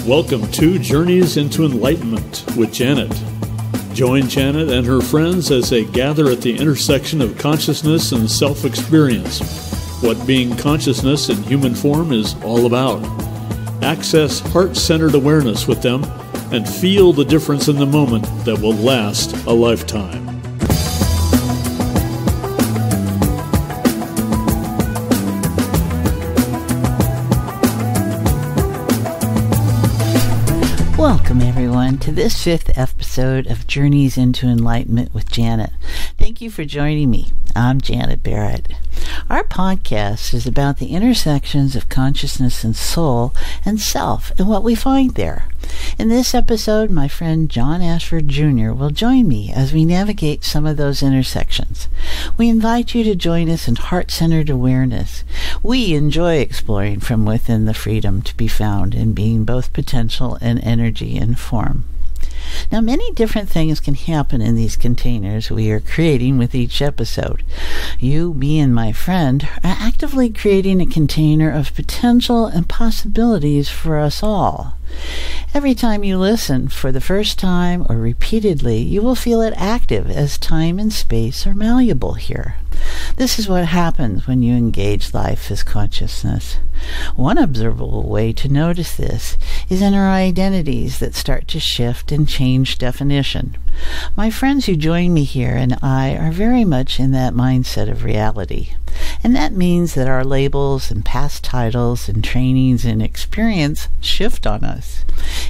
Welcome to Journeys into Enlightenment with Janet. Join Janet and her friends as they gather at the intersection of consciousness and self-experience, what being consciousness in human form is all about. Access heart-centered awareness with them and feel the difference in the moment that will last a lifetime. Welcome, everyone, to this 5th episode of Journeys into Enlightenment with Janet. Thank you for joining me. I'm Janet Barrett. Our podcast is about the intersections of consciousness and soul and self and what we find there. In this episode, my friend John Ashford Jr. will join me as we navigate some of those intersections. We invite you to join us in heart-centered awareness. We enjoy exploring from within the freedom to be found in being both potential and energy and form. Now, many different things can happen in these containers we are creating with each episode. You, me, and my friend are actively creating a container of potential and possibilities for us all. Every time you listen, for the first time or repeatedly, you will feel it active as time and space are malleable here. This is what happens when you engage life as consciousness. One observable way to notice this is in our identities that start to shift and change definition. My friends who join me here and I are very much in that mindset of reality. And that means that our labels and past titles and trainings and experience shift on us.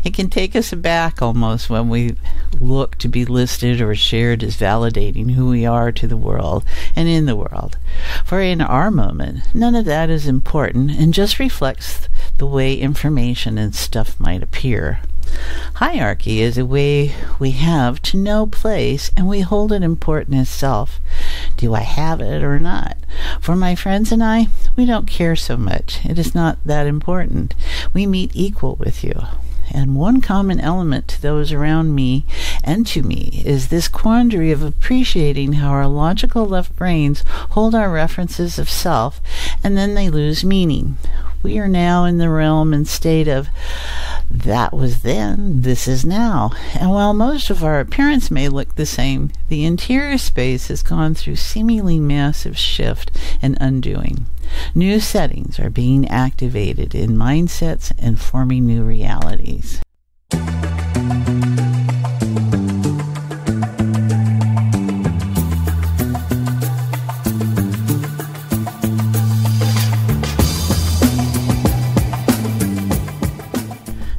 It can take us aback almost when we look to be listed or shared as validating who we are to the world and in the world. For in our moment, none of that is important and just reflects the way information and stuff might appear. Hierarchy is a way we have to know place, and we hold it important as self. Do I have it or not? For my friends and I, we don't care so much. It is not that important. We meet equal with you. And one common element to those around me and to me is this quandary of appreciating how our logical left brains hold our references of self and then they lose meaning. We are now in the realm and state of that was then, this is now. And while most of our appearance may look the same, the interior space has gone through seemingly massive shift and undoing. New settings are being activated in mindsets and forming new realities.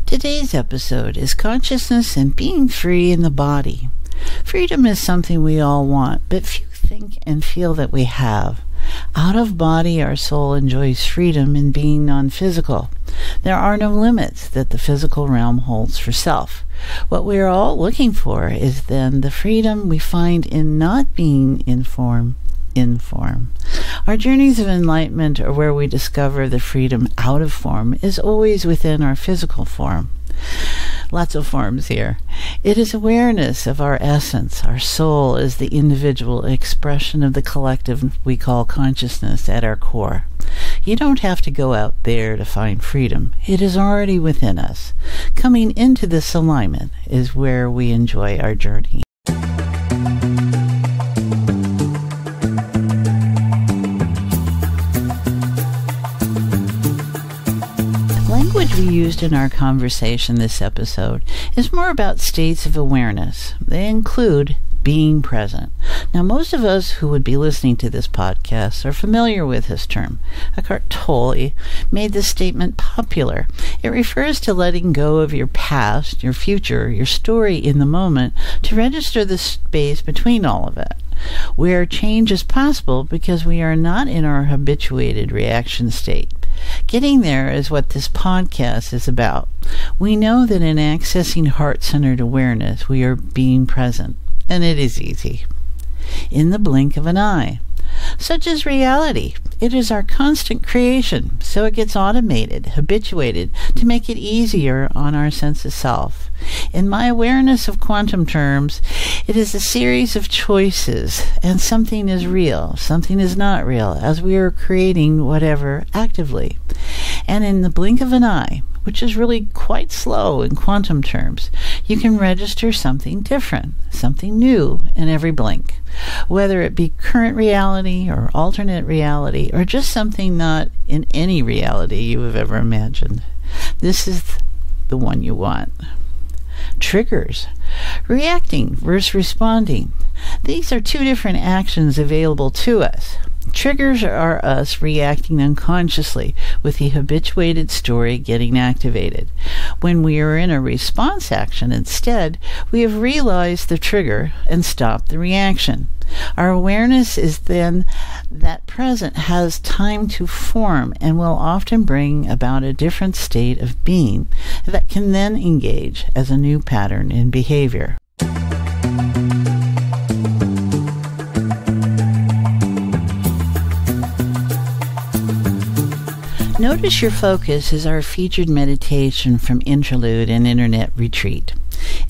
Today's episode is consciousness and being free in the body. Freedom is something we all want, but few think and feel that we have. Out of body, our soul enjoys freedom in being non-physical. There are no limits that the physical realm holds for self. What we are all looking for is then the freedom we find in not being in form. Our journeys of enlightenment are where we discover the freedom out of form is always within our physical form. Lots of forms here. It is awareness of our essence. Our soul is the individual expression of the collective we call consciousness at our core. You don't have to go out there to find freedom. It is already within us. Coming into this alignment is where we enjoy our journey. Language we used in our conversation this episode is more about states of awareness. They include being present. Now, most of us who would be listening to this podcast are familiar with this term. Eckhart Tolle made this statement popular. It refers to letting go of your past, your future, your story in the moment to register the space between all of it, where change is possible because we are not in our habituated reaction state. Getting there is what this podcast is about. We know that in accessing heart-centered awareness, we are being present, and it is easy. In the blink of an eye. Such is reality. It is our constant creation, so it gets automated, habituated, to make it easier on our sense of self. In my awareness of quantum terms, it is a series of choices, and something is real, something is not real, as we are creating whatever actively. And in the blink of an eye, which is really quite slow in quantum terms, you can register something different, something new in every blink, whether it be current reality or alternate reality or just something not in any reality you have ever imagined. This is the one you want. Triggers. Reacting versus responding. These are two different actions available to us. Triggers are us reacting unconsciously, with the habituated story getting activated. When we are in a response action instead, we have realized the trigger and stopped the reaction. Our awareness is then that present has time to form and will often bring about a different state of being that can then engage as a new pattern in behavior. Notice Your Focus is our featured meditation from Interlude and Internet Retreat.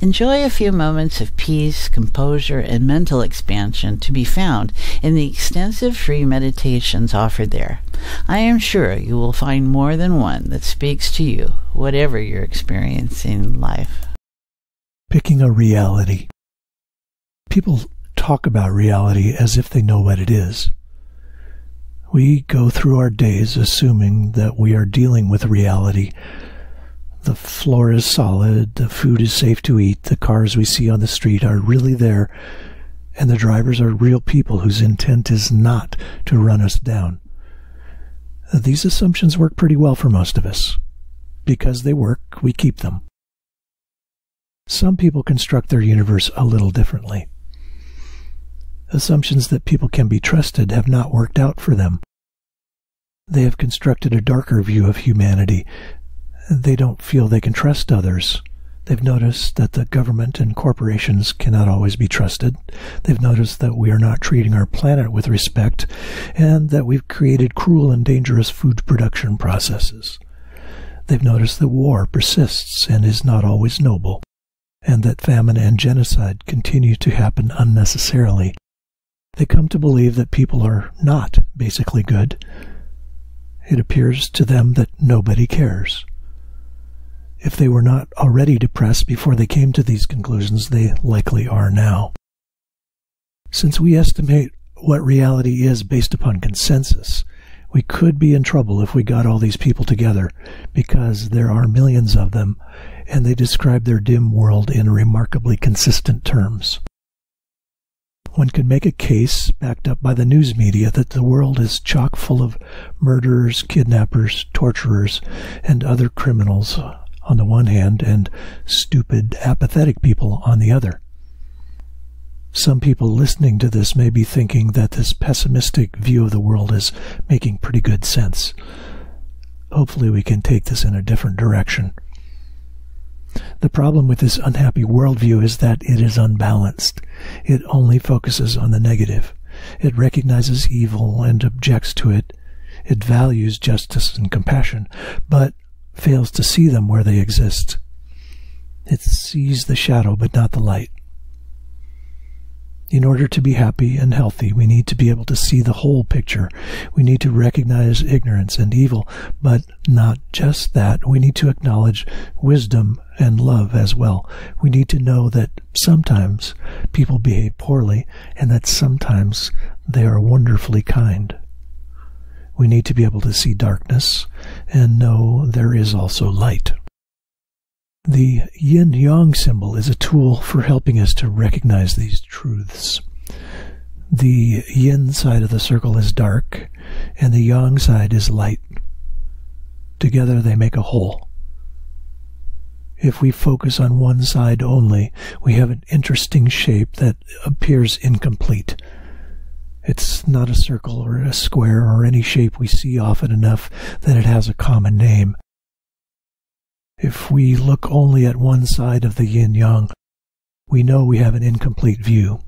Enjoy a few moments of peace, composure, and mental expansion to be found in the extensive free meditations offered there. I am sure you will find more than one that speaks to you, whatever you're experiencing in life. Picking a reality. People talk about reality as if they know what it is. We go through our days assuming that we are dealing with reality. The floor is solid, the food is safe to eat, the cars we see on the street are really there, and the drivers are real people whose intent is not to run us down. These assumptions work pretty well for most of us. Because they work, we keep them. Some people construct their universe a little differently. Assumptions that people can be trusted have not worked out for them. They have constructed a darker view of humanity. They don't feel they can trust others. They've noticed that the government and corporations cannot always be trusted. They've noticed that we are not treating our planet with respect, and that we've created cruel and dangerous food production processes. They've noticed that war persists and is not always noble, and that famine and genocide continue to happen unnecessarily. They come to believe that people are not basically good. It appears to them that nobody cares. If they were not already depressed before they came to these conclusions, they likely are now. Since we estimate what reality is based upon consensus, we could be in trouble if we got all these people together, because there are millions of them, and they describe their dim world in remarkably consistent terms. One could make a case, backed up by the news media, that the world is chock full of murderers, kidnappers, torturers, and other criminals on the one hand, and stupid, apathetic people on the other. Some people listening to this may be thinking that this pessimistic view of the world is making pretty good sense. Hopefully we can take this in a different direction. The problem with this unhappy worldview is that it is unbalanced. It only focuses on the negative. It recognizes evil and objects to it. It values justice and compassion, but fails to see them where they exist. It sees the shadow but not the light. In order to be happy and healthy, we need to be able to see the whole picture. We need to recognize ignorance and evil, but not just that. We need to acknowledge wisdom and love as well. We need to know that sometimes people behave poorly and that sometimes they are wonderfully kind. We need to be able to see darkness and know there is also light. The yin-yang symbol is a tool for helping us to recognize these truths. The yin side of the circle is dark, and the yang side is light. Together they make a whole. If we focus on one side only, we have an interesting shape that appears incomplete. It's not a circle or a square or any shape we see often enough that it has a common name. If we look only at one side of the yin-yang, we know we have an incomplete view.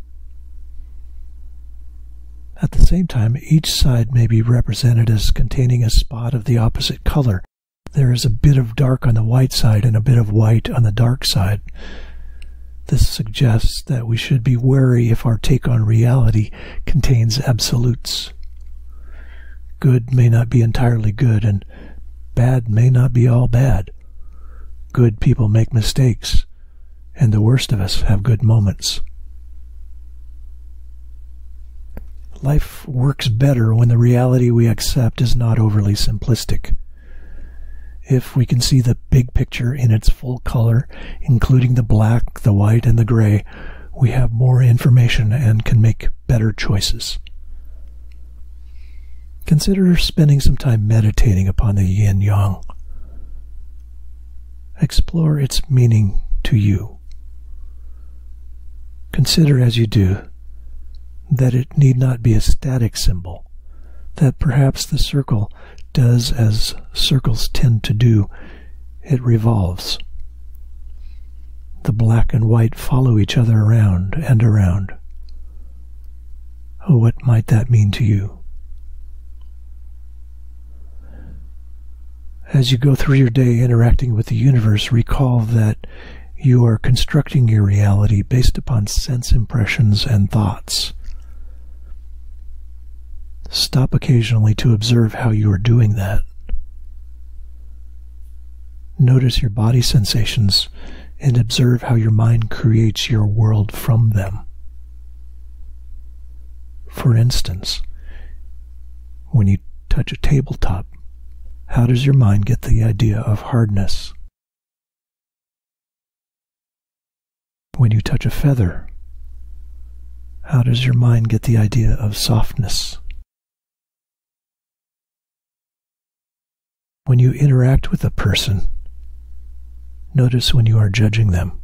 At the same time, each side may be represented as containing a spot of the opposite color. There is a bit of dark on the white side and a bit of white on the dark side. This suggests that we should be wary if our take on reality contains absolutes. Good may not be entirely good, and bad may not be all bad. good people make mistakes, and the worst of us have good moments. Life works better when the reality we accept is not overly simplistic. If we can see the big picture in its full color, including the black, the white, and the gray, we have more information and can make better choices. Consider spending some time meditating upon the yin-yang. Explore its meaning to you. Consider as you do that it need not be a static symbol, that perhaps the circle does as circles tend to do, it revolves. The black and white follow each other around and around. Oh, what might that mean to you? As you go through your day interacting with the universe, recall that you are constructing your reality based upon sense impressions and thoughts. Stop occasionally to observe how you are doing that. Notice your body sensations and observe how your mind creates your world from them. For instance, when you touch a tabletop, how does your mind get the idea of hardness? When you touch a feather, how does your mind get the idea of softness? When you interact with a person, notice when you are judging them.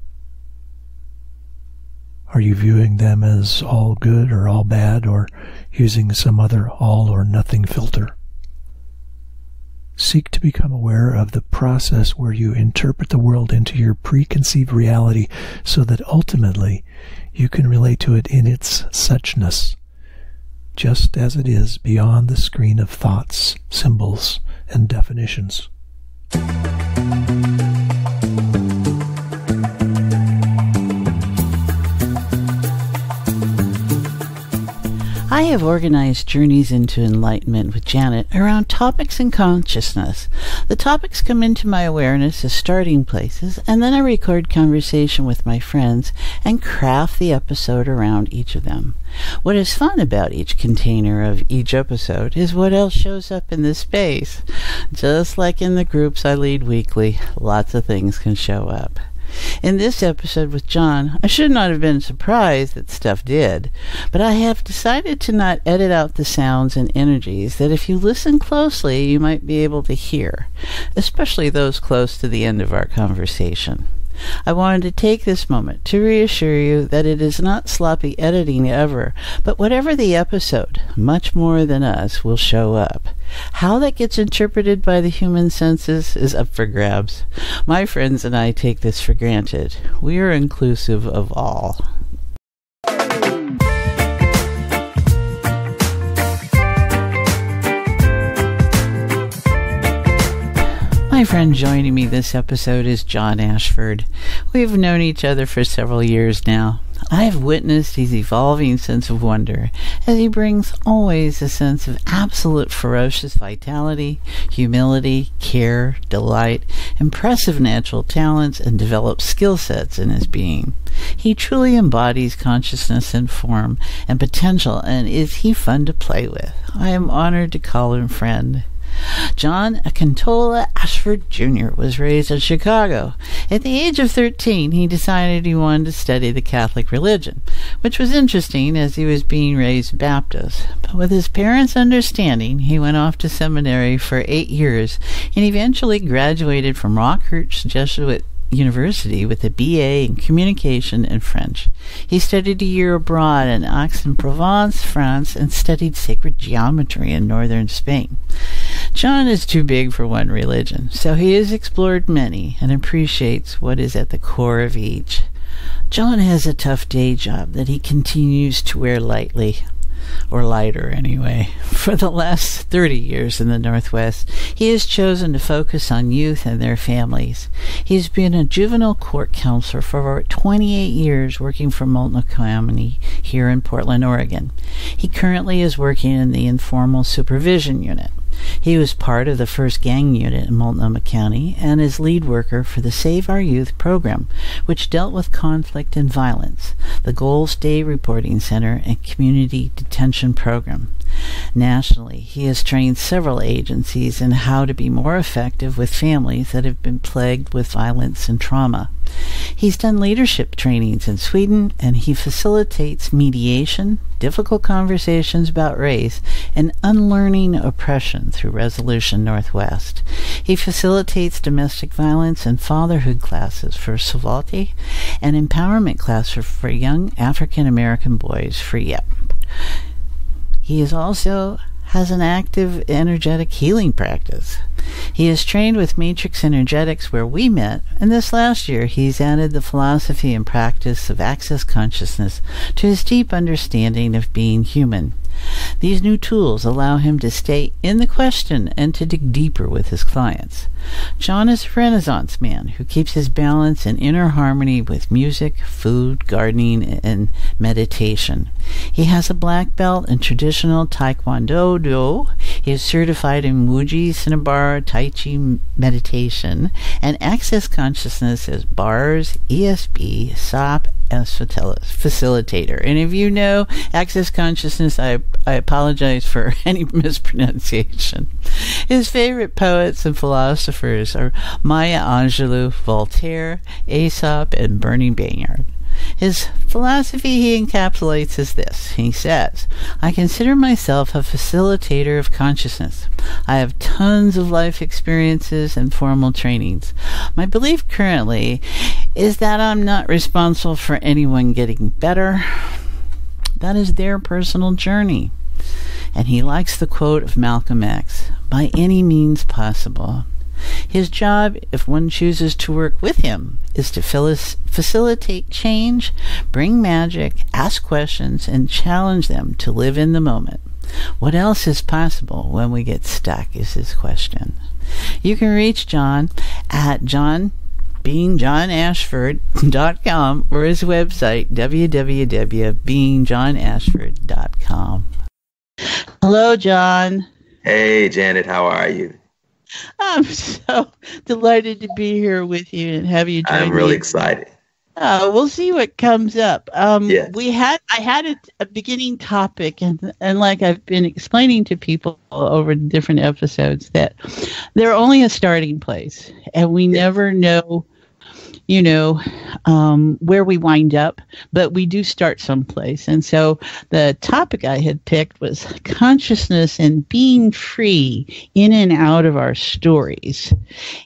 Are you viewing them as all good or all bad, or using some other all or nothing filter? Seek to become aware of the process where you interpret the world into your preconceived reality so that ultimately you can relate to it in its suchness, just as it is beyond the screen of thoughts, symbols, and definitions. I have organized Journeys into Enlightenment with Janet around topics in consciousness. The topics come into my awareness as starting places, and then I record conversation with my friends and craft the episode around each of them. What is fun about each container of each episode is what else shows up in this space. Just like in the groups I lead weekly, lots of things can show up. In this episode with John, I should not have been surprised that stuff did, but I have decided to not edit out the sounds and energies that if you listen closely you might be able to hear, especially those close to the end of our conversation. I wanted to take this moment to reassure you that it is not sloppy editing ever, but whatever the episode, much more than us, will show up. How that gets interpreted by the human senses is up for grabs. My friends and I take this for granted. We are inclusive of all. My friend joining me this episode is John Ashford. We've known each other for several years now. I have witnessed his evolving sense of wonder as he brings always a sense of absolute ferocious vitality, humility, care, delight, impressive natural talents, and developed skill sets in his being. He truly embodies consciousness and form and potential, and is he fun to play with. I am honored to call him friend. John Ashford Jr. was raised in Chicago. At the age of 13, he decided he wanted to study the Catholic religion, which was interesting as he was being raised Baptist. But with his parents' understanding, he went off to seminary for 8 years and eventually graduated from Rockhurst Jesuit University with a BA in Communication and French. He studied a year abroad in Aix-en-Provence, France, and studied sacred geometry in northern Spain. John is too big for one religion, so he has explored many and appreciates what is at the core of each. John has a tough day job that he continues to wear lightly. Or lighter, anyway. For the last 30 years in the Northwest, he has chosen to focus on youth and their families. He has been a juvenile court counselor for over 28 years, working for Multnomah County here in Portland, Oregon. He currently is working in the informal supervision unit. He was part of the 1st Gang Unit in Multnomah County and is lead worker for the Save Our Youth program, which dealt with conflict and violence, the Goals Day Reporting Center, and Community Detention Program. Nationally, he has trained several agencies in how to be more effective with families that have been plagued with violence and trauma. He's done leadership trainings in Sweden, and he facilitates mediation, difficult conversations about race, and unlearning oppression through Resolution Northwest. He facilitates domestic violence and fatherhood classes for Savati and empowerment classes for young African American boys for YEP. He also has an active energetic healing practice. He is trained with Matrix Energetics, where we met, and this last year he's added the philosophy and practice of Access Consciousness to his deep understanding of being human. These new tools allow him to stay in the question and to dig deeper with his clients. John is a Renaissance man who keeps his balance and inner harmony with music, food, gardening, and meditation. He has a black belt in traditional Taekwondo Do. He is certified in Wuji, Cinnabar, Tai Chi meditation, and Access Consciousness as bars, ESB, SOP, as facilitator. And if you know Access Consciousness, I apologize for any mispronunciation. His favorite poets and philosophers are Maya Angelou, Voltaire, Aesop, and Bernie Bayard. His philosophy he encapsulates as this. He says, I consider myself a facilitator of consciousness. I have tons of life experiences and formal trainings. My belief currently is that I'm not responsible for anyone getting better. That is their personal journey. And he likes the quote of Malcolm X, by any means possible. His job, if one chooses to work with him, is to facilitate change, bring magic, ask questions, and challenge them to live in the moment. What else is possible when we get stuck is his question. You can reach John at beingjohnashford.com or his website, www.beingjohnashford.com. Hello, John. Hey, Janet, how are you? I'm so delighted to be here with you and have you join me. I'm really excited. We'll see what comes up. Yes. I had a beginning topic, and like I've been explaining to people over different episodes, that they're only a starting place, and we never know, where we wind up, but we do start someplace. And so the topic I had picked was consciousness and being free in and out of our stories.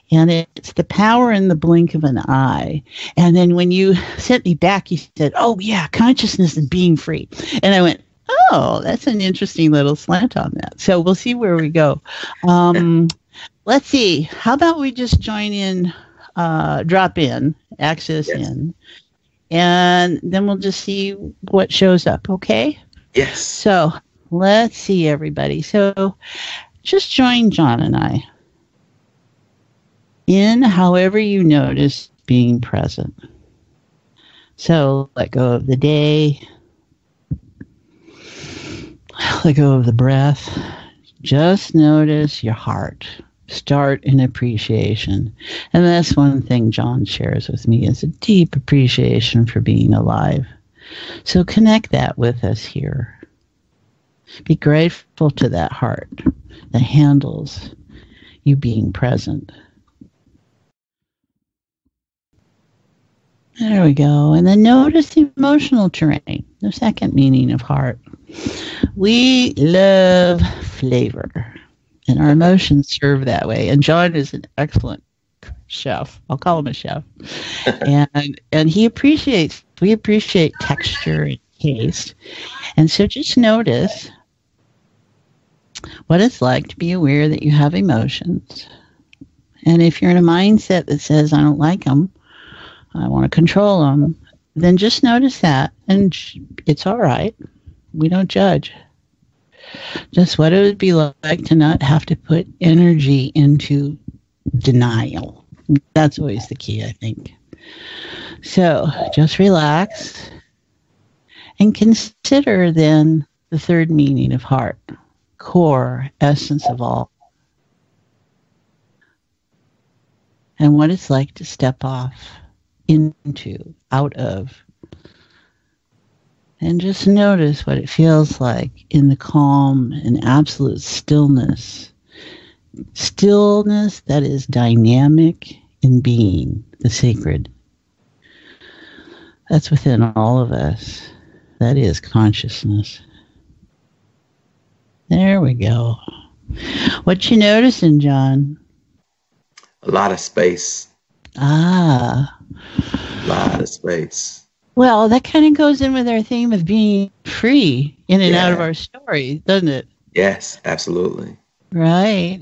And it's the power in the blink of an eye. And then when you sent me back, you said, oh yeah, consciousness and being free. And I went, oh, that's an interesting little slant on that. So we'll see where we go. Let's see. How about we just join in, drop in, access in, and then we'll just see what shows up, okay? Yes. So let's see, everybody. So just join John and I in however you notice being present. So let go of the day, let go of the breath. Just notice your heart. Start in appreciation. And that's one thing John shares with me, is a deep appreciation for being alive. So connect that with us here. Be grateful to that heart that handles you being present. There we go. And then notice the emotional terrain, the second meaning of heart. We love flavor. And our emotions serve that way. And John is an excellent chef. I'll call him a chef. and we appreciate texture and taste. And so just notice what it's like to be aware that you have emotions. And if you're in a mindset that says, I don't like them, I want to control them, then just notice that. And it's all right. We don't judge. Just what it would be like to not have to put energy into denial. That's always the key, I think. So just relax and consider then the third meaning of heart, core, essence of all. and what it's like to step off into, out of, and just notice what it feels like in the calm and absolute stillness. Stillness that is dynamic in being, the sacred. That's within all of us. That is consciousness. There we go. What you noticing, John? A lot of space. Ah. A lot of space. Well, that kind of goes in with our theme of being free in and out of our story, doesn't it? Yes, absolutely. Right.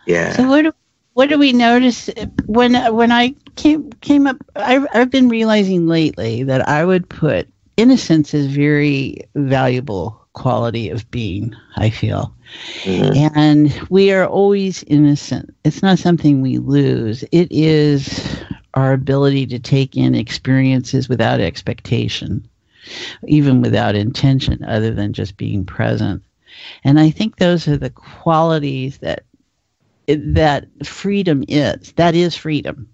Yeah. So what do we notice when I came up? I've been realizing lately that I would put innocence as very valuable quality of being, I feel. Mm-hmm. And we are always innocent. It's not something we lose. It is our ability to take in experiences without expectation, even without intention, other than just being present. And I think those are the qualities that freedom is. That is freedom.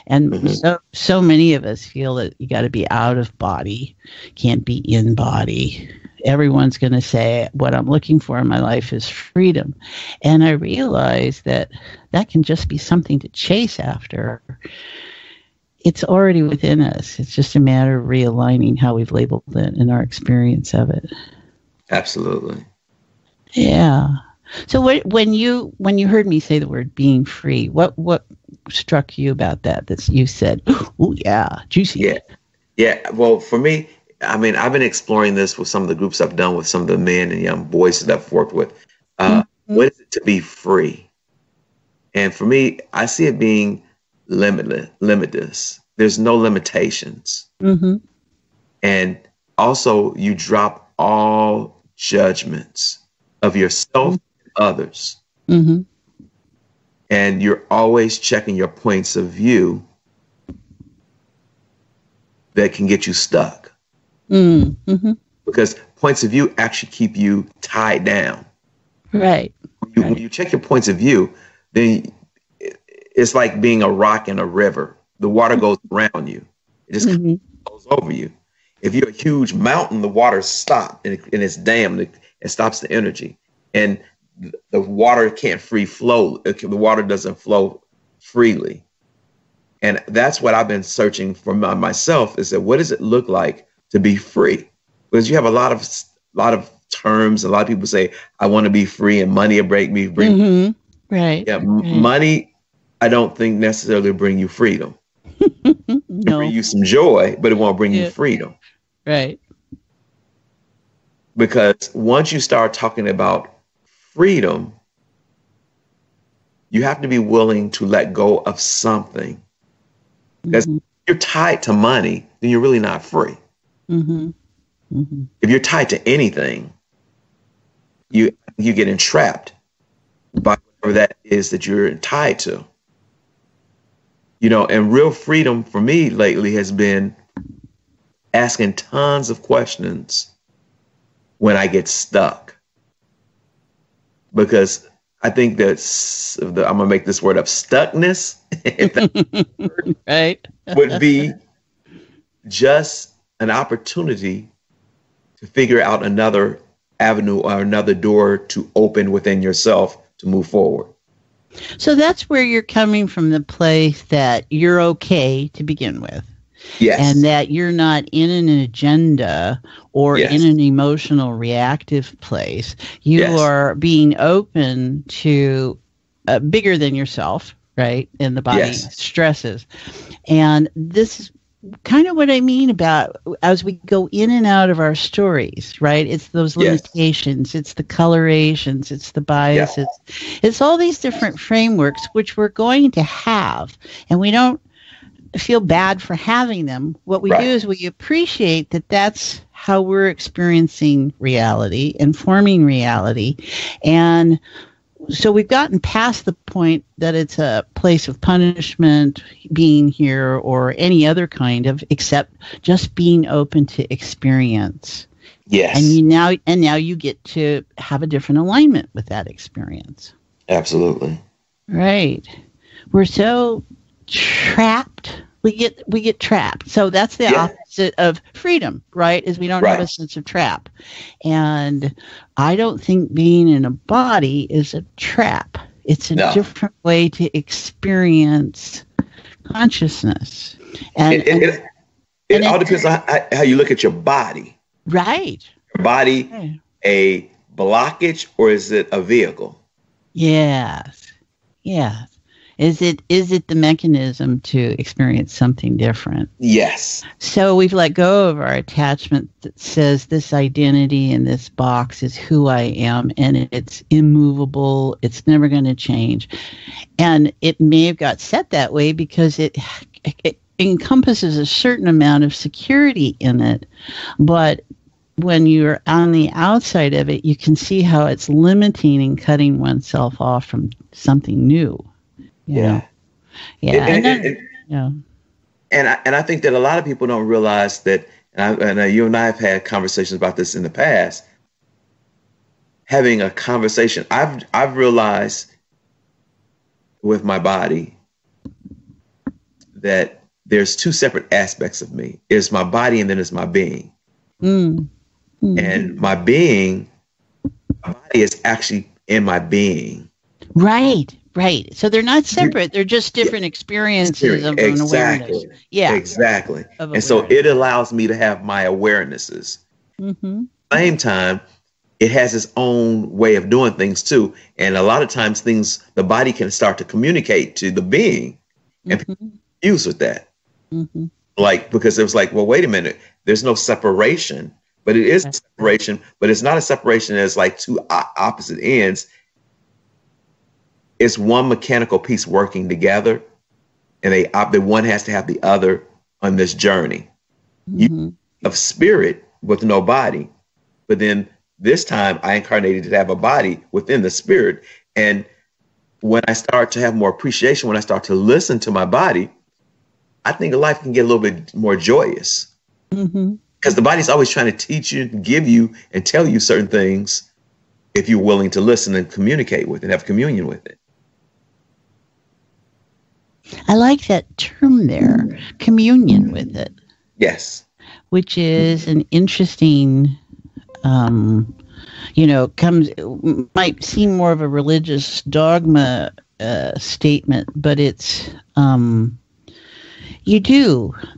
And mm-hmm. so many of us feel that you got to be out of body, can't be in body. Everyone's going to say, what I'm looking for in my life is freedom. And I realize that can just be something to chase after. It's already within us. It's just a matter of realigning how we've labeled it in our experience of it. Absolutely. Yeah. So when you heard me say the word being free, what struck you about that you said, oh yeah, juicy? Yeah. Well, for me, I mean, I've been exploring this with some of the groups I've done with some of the men and young boys that I've worked with. Mm-hmm. What is it to be free? And for me, I see it being limitless. There's no limitations. Mm-hmm. And also, you drop all judgments of yourself and others. Mm-hmm. And you're always checking your points of view that can get you stuck. Mm-hmm. Because points of view actually keep you tied down. Right. When you check your points of view, then it's like being a rock in a river. The water goes around you. It just mm-hmm. goes over you. If you're a huge mountain, the water stops and it's dammed. It stops the energy. And the water can't free flow. The water doesn't flow freely. And that's what I've been searching for myself, is that what does it look like to be free? Because you have a lot of terms. A lot of people say, I want to be free, and money will break me. Mm-hmm. Right. Yeah. Right. Money, I don't think necessarily will bring you freedom. No. Bring you some joy, but it won't bring you freedom. Right. Because once you start talking about freedom, you have to be willing to let go of something. Because if you're tied to money, then you're really not free. Mm-hmm. Mm-hmm. If you're tied to anything, you get entrapped by whatever that is that you're tied to. You know, and real freedom for me lately has been asking tons of questions when I get stuck. Because I think that I'm going to make this word up, stuckness, right, would be just an opportunity to figure out another avenue or another door to open within yourself to move forward. So that's where you're coming from, the place that you're okay to begin with. Yes. And that you're not in an agenda or in an emotional reactive place. You are being open to bigger than yourself, right? And the body stresses. And this is kind of what I mean about as we go in and out of our stories, right? It's those limitations, it's the colorations, it's the biases, it's all these different frameworks which we're going to have, and we don't feel bad for having them. What we do is we appreciate that that's how we're experiencing reality and forming reality. And so we've gotten past the point that it's a place of punishment being here or any other kind of, except just being open to experience. Yes. And now you get to have a different alignment with that experience. Absolutely. Right. we're so trapped. We get trapped. So that's the opposite of freedom, right? Is we don't have a sense of trap. And I don't think being in a body is a trap. It's a different way to experience consciousness. And it all depends on how you look at your body. Right. Your body, a blockage, or is it a vehicle? Yes. Yes. Is it the mechanism to experience something different? Yes. So we've let go of our attachment that says this identity in this box is who I am, and it's immovable. It's never going to change. And it may have got set that way because it encompasses a certain amount of security in it. But when you're on the outside of it, you can see how it's limiting and cutting oneself off from something new. Yeah. And I think that a lot of people don't realize that, and you and I have had conversations about this in the past, having a conversation. I've realized with my body that there's two separate aspects of me. There's my body and then there's my being. And my body is actually in my being. Right. So they're not separate. They're just different experiences of an awareness. Yeah. Exactly. And so it allows me to have my awarenesses. At the same time, it has its own way of doing things too. And a lot of times the body can start to communicate to the being and people are confused with that. Like, because it was like, well, wait a minute, there's no separation, but it is a separation, but it's not a separation as like two opposite ends. It's one mechanical piece working together, and the one has to have the other on this journey of spirit with no body. But then this time I incarnated to have a body within the spirit. And when I start to have more appreciation, when I start to listen to my body, I think life can get a little bit more joyous. Because the body's always trying to teach you, give you, and tell you certain things if you're willing to listen and communicate with it, have communion with it. I like that term there, communion with it. Yes. Which is an interesting, might seem more of a religious dogma statement, but it's,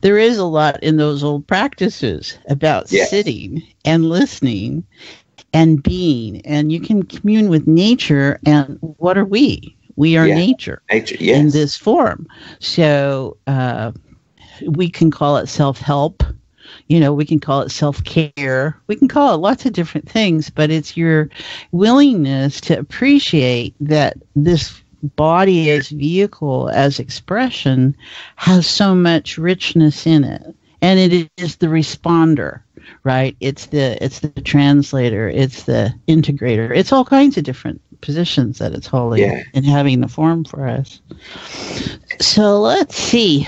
there is a lot in those old practices about sitting and listening and being, and you can commune with nature. And what are we? We are nature in this form. So we can call it self-help. We can call it self-care. We can call it lots of different things, but it's your willingness to appreciate that this body as vehicle, as expression, has so much richness in it. And it is the responder, right? It's the translator. It's the integrator. It's all kinds of different positions that it's holding and having the form for us. So let's see.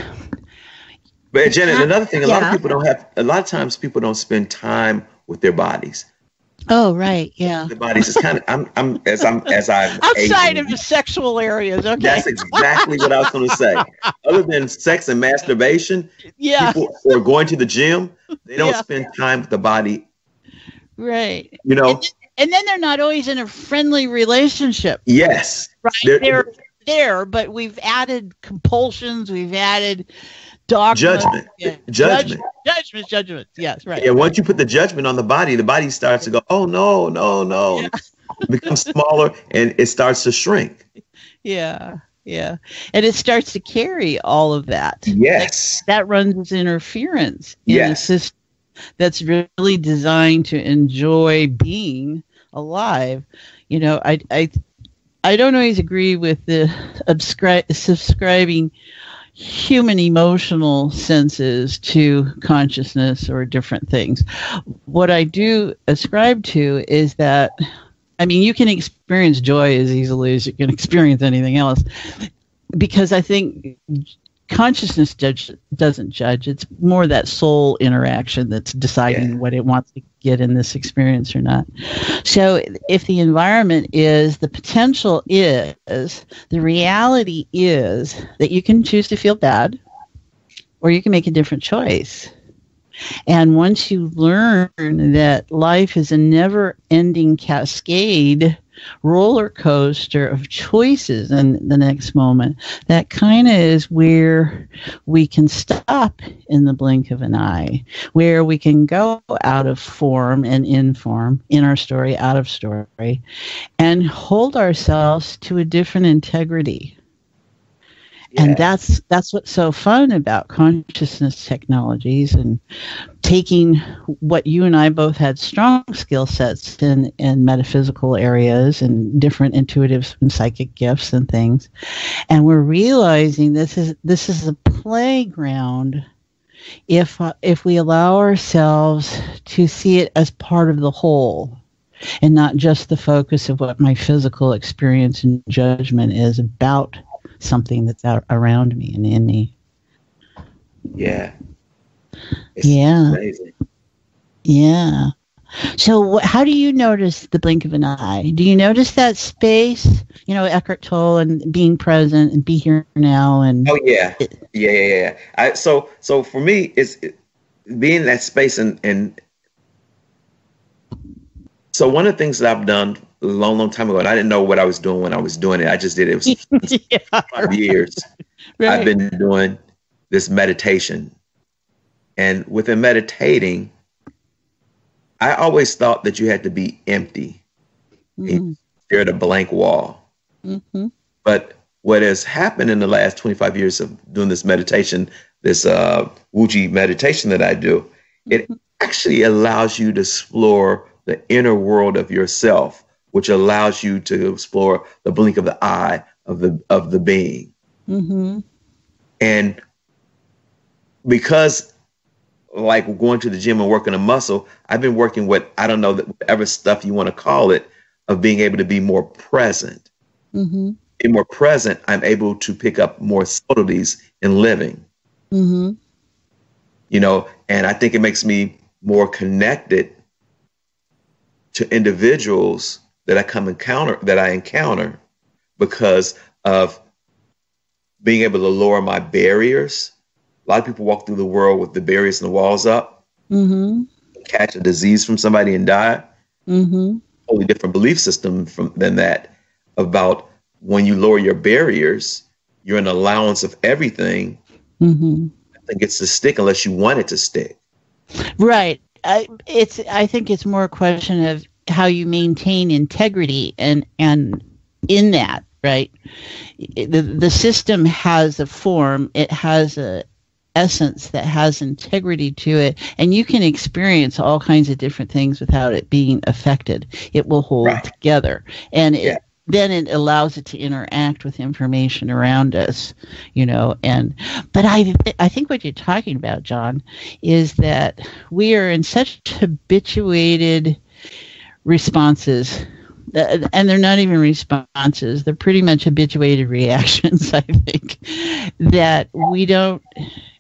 But Janet, another thing, a lot of times people don't spend time with their bodies. Oh, right. Yeah. The bodies is kind of, I'm outside of the sexual areas. Okay. That's exactly what I was going to say. Other than sex and masturbation, people who are going to the gym, they don't spend time with the body. Right. And then they're not always in a friendly relationship. Yes. Right. They're there, but we've added compulsions. We've added dogma. Judgment. Judgment. Yes, right. Yeah, once you put the judgment on the body starts to go, oh, no. Yeah. It becomes smaller and it starts to shrink. Yeah. And it starts to carry all of that. Yes. That runs interference in a system that's really designed to enjoy being alive. I don't always agree with the subscribing human emotional senses to consciousness or different things. What I do ascribe to is that, you can experience joy as easily as you can experience anything else, because I think consciousness doesn't judge. It's more that soul interaction that's deciding what it wants to get in this experience or not. So if the environment is, the potential is, the reality is that you can choose to feel bad or you can make a different choice. And once you learn that life is a never-ending cascade roller coaster of choices in the next moment, that kind of is where we can stop in the blink of an eye, where we can go out of form and in form, in our story, out of story, and hold ourselves to a different integrity. And that's what's so fun about consciousness technologies and taking what you and I both had strong skill sets in metaphysical areas and different intuitive and psychic gifts and things. And we're realizing this is a playground if we allow ourselves to see it as part of the whole and not just the focus of what my physical experience and judgment is about something that's out around me and in me. Yeah. It's amazing. Yeah. So how do you notice the blink of an eye? Do you notice that space? You know, Eckhart Tolle and being present and be here now. And yeah. So for me, it's being in that space and so one of the things that I've done a long time ago, and I didn't know what I was doing when I was doing it. I just did it. It was 5 years. Right. I've been doing this meditation. And within meditating, I always thought that you had to be empty. You stare at a blank wall. Mm-hmm. But what has happened in the last 25 years of doing this meditation, this Wuji meditation that I do, it actually allows you to explore the inner world of yourself, which allows you to explore the blink of the eye of the being. Mm-hmm. And because like going to the gym and working a muscle, I've been working with, I don't know, whatever stuff you want to call it, of being able to be more present. Mm-hmm. Being more present, I'm able to pick up more subtleties in living. Mm-hmm. You know, and I think it makes me more connected to individuals that I encounter because of being able to lower my barriers. A lot of people walk through the world with the barriers and the walls up, catch a disease from somebody and die. Totally different belief system than that about when you lower your barriers, you're an allowance of everything. Nothing gets to stick unless you want it to stick. Right. I think it's more a question of how you maintain integrity and in that, right? The system has a form, it has a essence that has integrity to it, and you can experience all kinds of different things without it being affected. It will hold together, and then it allows it to interact with information around us, you know. But I think what you're talking about, John, is that we are in such habituated responses, and they're not even responses, they're pretty much habituated reactions, I think, that we don't,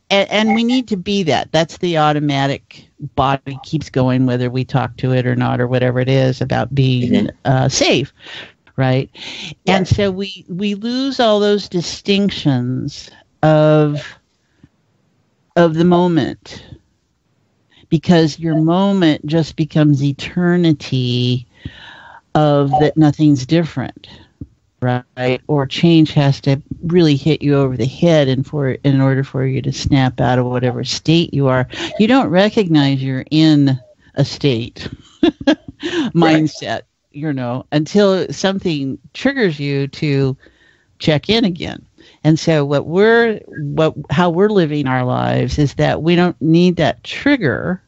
and we need to be that. That's the automatic body keeps going, whether we talk to it or not, or whatever it is about being safe. Right. And so we lose all those distinctions of the moment, because your moment just becomes eternity of that nothing's different. Right. Or change has to really hit you over the head in order for you to snap out of whatever state you are. You don't recognize you're in a state mindset. You know, until something triggers you to check in again. And so how we're living our lives is that we don't need that trigger,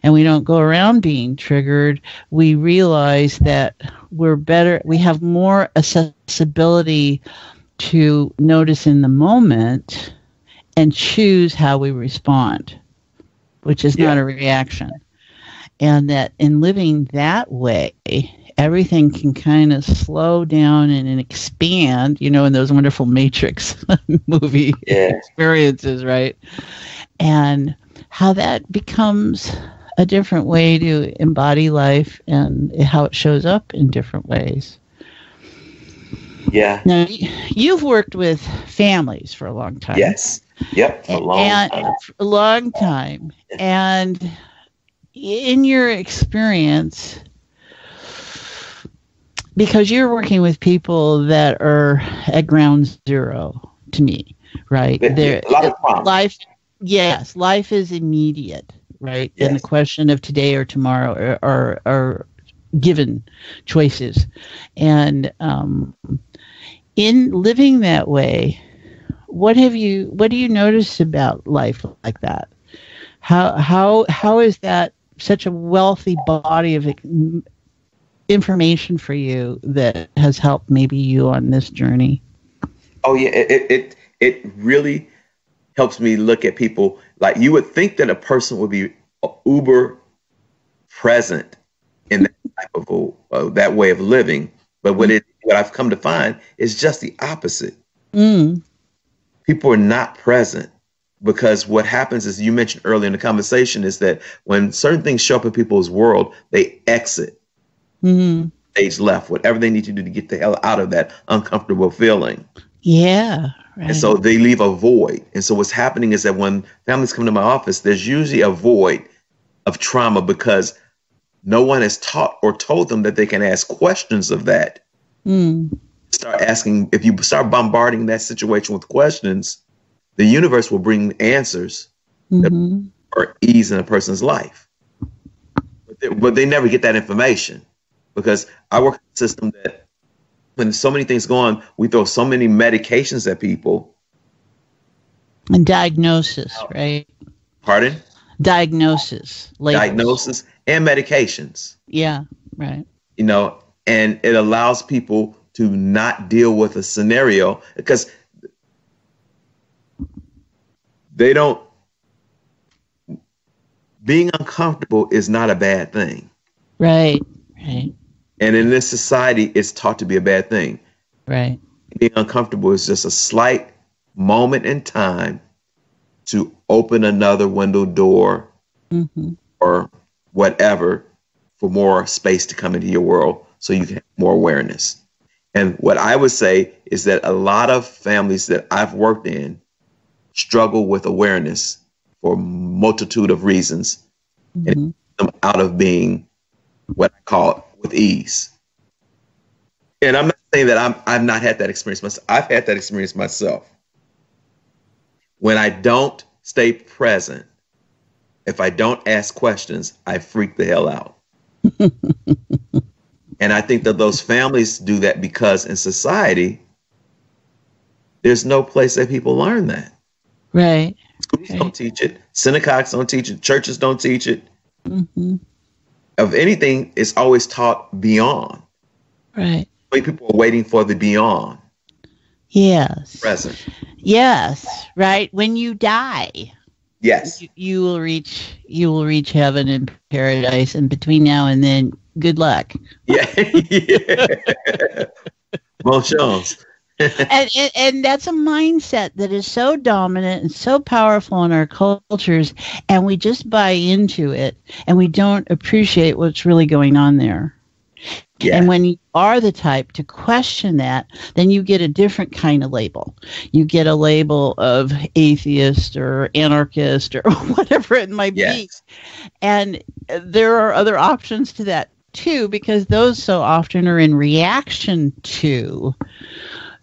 and we don't go around being triggered. We realize that we have more accessibility to notice in the moment and choose how we respond, which is not a reaction. And that in living that way, everything can kind of slow down and expand, in those wonderful Matrix movie experiences, right? And how that becomes a different way to embody life and how it shows up in different ways. Yeah. Now, you've worked with families for a long time. Yes. Yep. For a long time. And in your experience, because you're working with people that are at ground zero, to me, right? A lot of problems. Life is immediate, right? Yes. And the question of today or tomorrow are given choices. And in living that way, what do you notice about life like that? How is that such a wealthy body of information for you that has helped maybe you on this journey? Oh yeah, it really helps me look at people. Like, you would think that a person would be uber present in that type of that way of living, but what I've come to find is just the opposite. People are not present, because what happens is, you mentioned earlier in the conversation, is that when certain things show up in people's world, they exit stage left, whatever they need to do to get the hell out of that uncomfortable feeling. Yeah. Right. And so they leave a void. And so what's happening is that when families come to my office, there's usually a void of trauma, because no one has taught or told them that they can ask questions of that. Start asking. If you start bombarding that situation with questions, the universe will bring answers that are ease in a person's life. But they never get that information, because I work in a system that, when so many things go on, we throw so many medications at people. And diagnosis, right? Pardon? Diagnosis. Labels. Diagnosis and medications. Yeah, right. And it allows people to not deal with a scenario, because being uncomfortable is not a bad thing. Right. And in this society, it's taught to be a bad thing. Right. Being uncomfortable is just a slight moment in time to open another window, door, or whatever, for more space to come into your world, so you can have more awareness. And what I would say is that a lot of families that I've worked in struggle with awareness for a multitude of reasons, and them out of being what I call with ease. And I'm not saying that I've not had that experience myself. I've had that experience myself. When I don't stay present, if I don't ask questions, I freak the hell out. And I think that those families do that because in society, there's no place that people learn that. Right. Schools don't teach it. Synagogues don't teach it. Churches don't teach it. Of anything, it's always taught beyond. Right. People are waiting for the beyond. Yes. Present. Yes. Right. When you die. Yes. You will reach heaven and paradise, and between now and then, good luck. Yeah. Bon chance. and that's a mindset that is so dominant and so powerful in our cultures, and we just buy into it, and we don't appreciate what's really going on there. Yeah. And when you are the type to question that, then you get a different kind of label. You get a label of atheist or anarchist or whatever it might be. And there are other options to that too, because those so often are in reaction to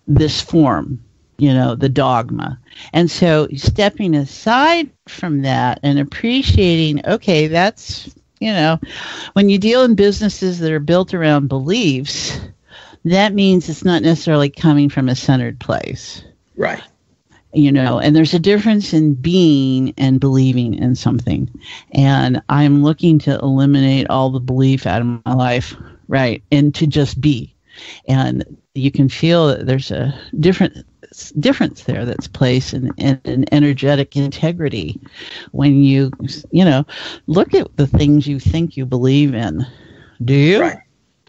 this form, the dogma. And so stepping aside from that and appreciating, okay, that's, when you deal in businesses that are built around beliefs, that means it's not necessarily coming from a centered place. Right. And there's a difference in being and believing in something. And I'm looking to eliminate all the belief out of my life, right, and to just be. And you can feel that there's a difference there that's placed in an energetic integrity when you look at the things you think you believe in. Do you? Right.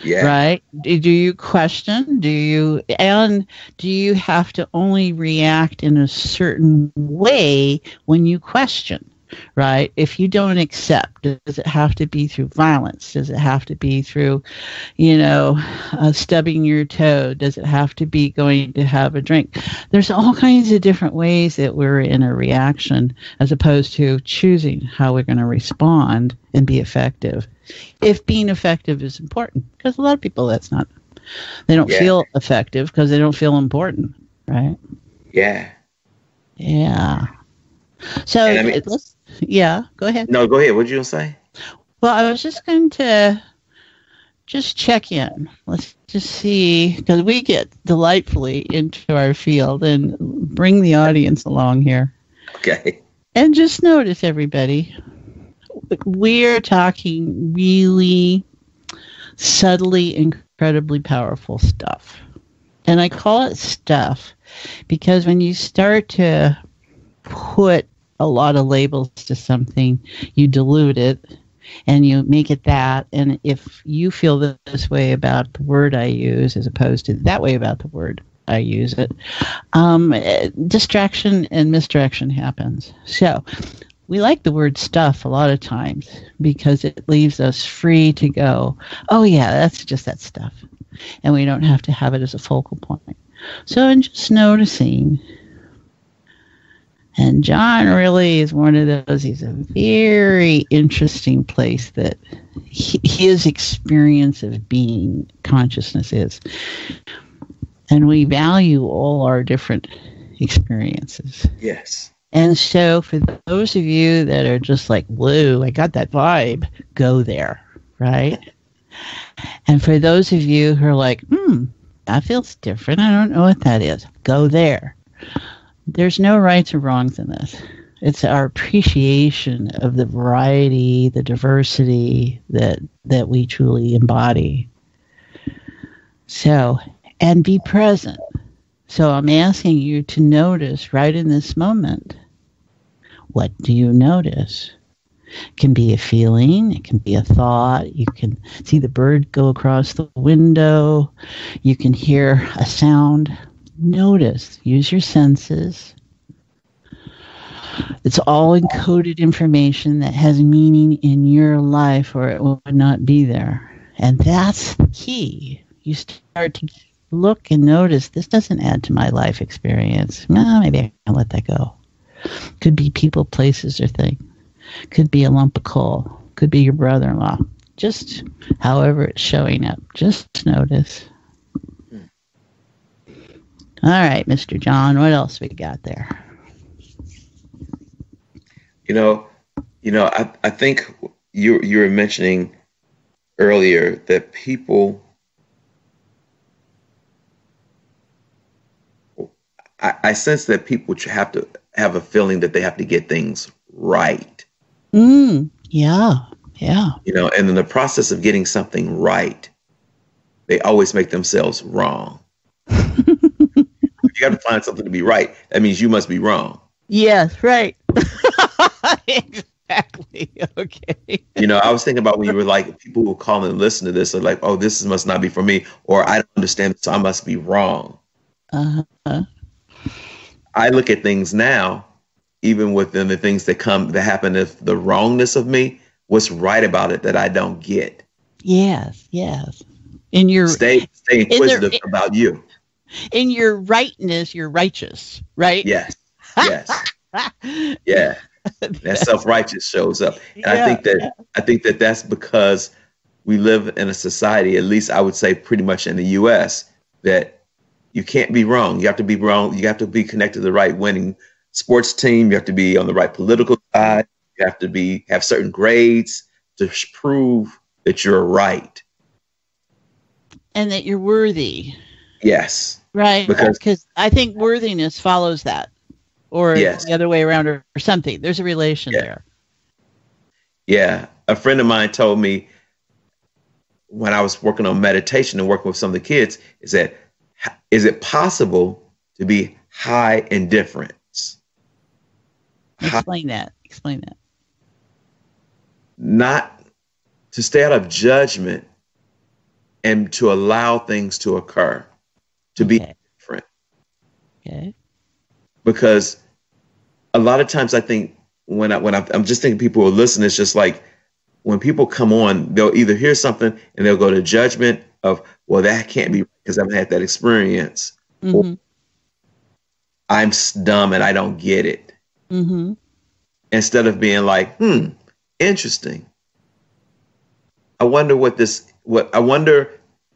Yeah. Right? Do you question? Do you have to only react in a certain way when you question? Right? If you don't accept, does it have to be through violence? Does it have to be through, stubbing your toe? Does it have to be going to have a drink? There's all kinds of different ways that we're in a reaction as opposed to choosing how we're going to respond and be effective. If being effective is important, because a lot of people they don't feel effective because they don't feel important, right? Yeah. Yeah. So go ahead. No, go ahead. What did you say? Well, I was just going to check in. Let's just see, because we get delightfully into our field and bring the audience along here. Okay. And just notice, everybody, we're talking really subtly, incredibly powerful stuff. And I call it stuff because when you start to put a lot of labels to something, you dilute it and you make it that. And if you feel this way about the word I use as opposed to that way about the word I use it, distraction and misdirection happens. So we like the word stuff a lot of times because it leaves us free to go, oh yeah, that's just that stuff. And we don't have to have it as a focal point. So in just noticing, and John really is one of those, he's a very interesting place that his experience of being consciousness is. And we value all our different experiences. Yes. And so for those of you that are just like, whoa, I got that vibe, go there, right? And for those of you who are like, that feels different, I don't know what that is, go there. There's no rights or wrongs in this. It's our appreciation of the variety, the diversity that we truly embody. So, and be present. So I'm asking you to notice right in this moment, what do you notice? It can be a feeling, it can be a thought, you can see the bird go across the window, you can hear a sound. Notice, use your senses. It's all encoded information that has meaning in your life or it would not be there. And that's the key. You start to look and notice, this doesn't add to my life experience. Maybe I can let that go. Could be people, places, or things. Could be a lump of coal. Could be your brother-in-law. Just however it's showing up. Just notice. All right, Mr. John, what else we got there? I think you were mentioning earlier that people, I sense that people have to have a feeling that they have to get things right. Yeah. And in the process of getting something right, they always make themselves wrong. If you got to find something to be right, that means you must be wrong. Yes, right. Exactly. Okay. I was thinking about when you were like, people will call and listen to this are like, oh, this must not be for me, or I don't understand, so I must be wrong. Uh-huh. I look at things now, even within the things that happen, if the wrongness of me, what's right about it that I don't get. Yes. In your stay inquisitive about you. In your rightness, you're righteous, right? Yes. Yeah. That self-righteous shows up. And I think that that's because we live in a society, at least I would say pretty much in the US, that you can't be wrong. You have to be wrong. You have to be connected to the right winning sports team. You have to be on the right political side. You have to have certain grades to prove that you're right. And that you're worthy. Yes. Right. Because I think worthiness follows that. Or the other way around or something. There's a relation there. Yeah. A friend of mine told me when I was working on meditation and working with some of the kids, is it possible to be high in difference? Explain that. Not to stay out of judgment and to allow things to occur, to be different. Okay. Because a lot of times I think when I'm just thinking people will listen, it's just like when people come on, they'll either hear something and they'll go to judgment of, well, that can't be because I haven't had that experience. Mm-hmm. Or, I'm dumb and I don't get it. Mm-hmm. Instead of being like, interesting. I wonder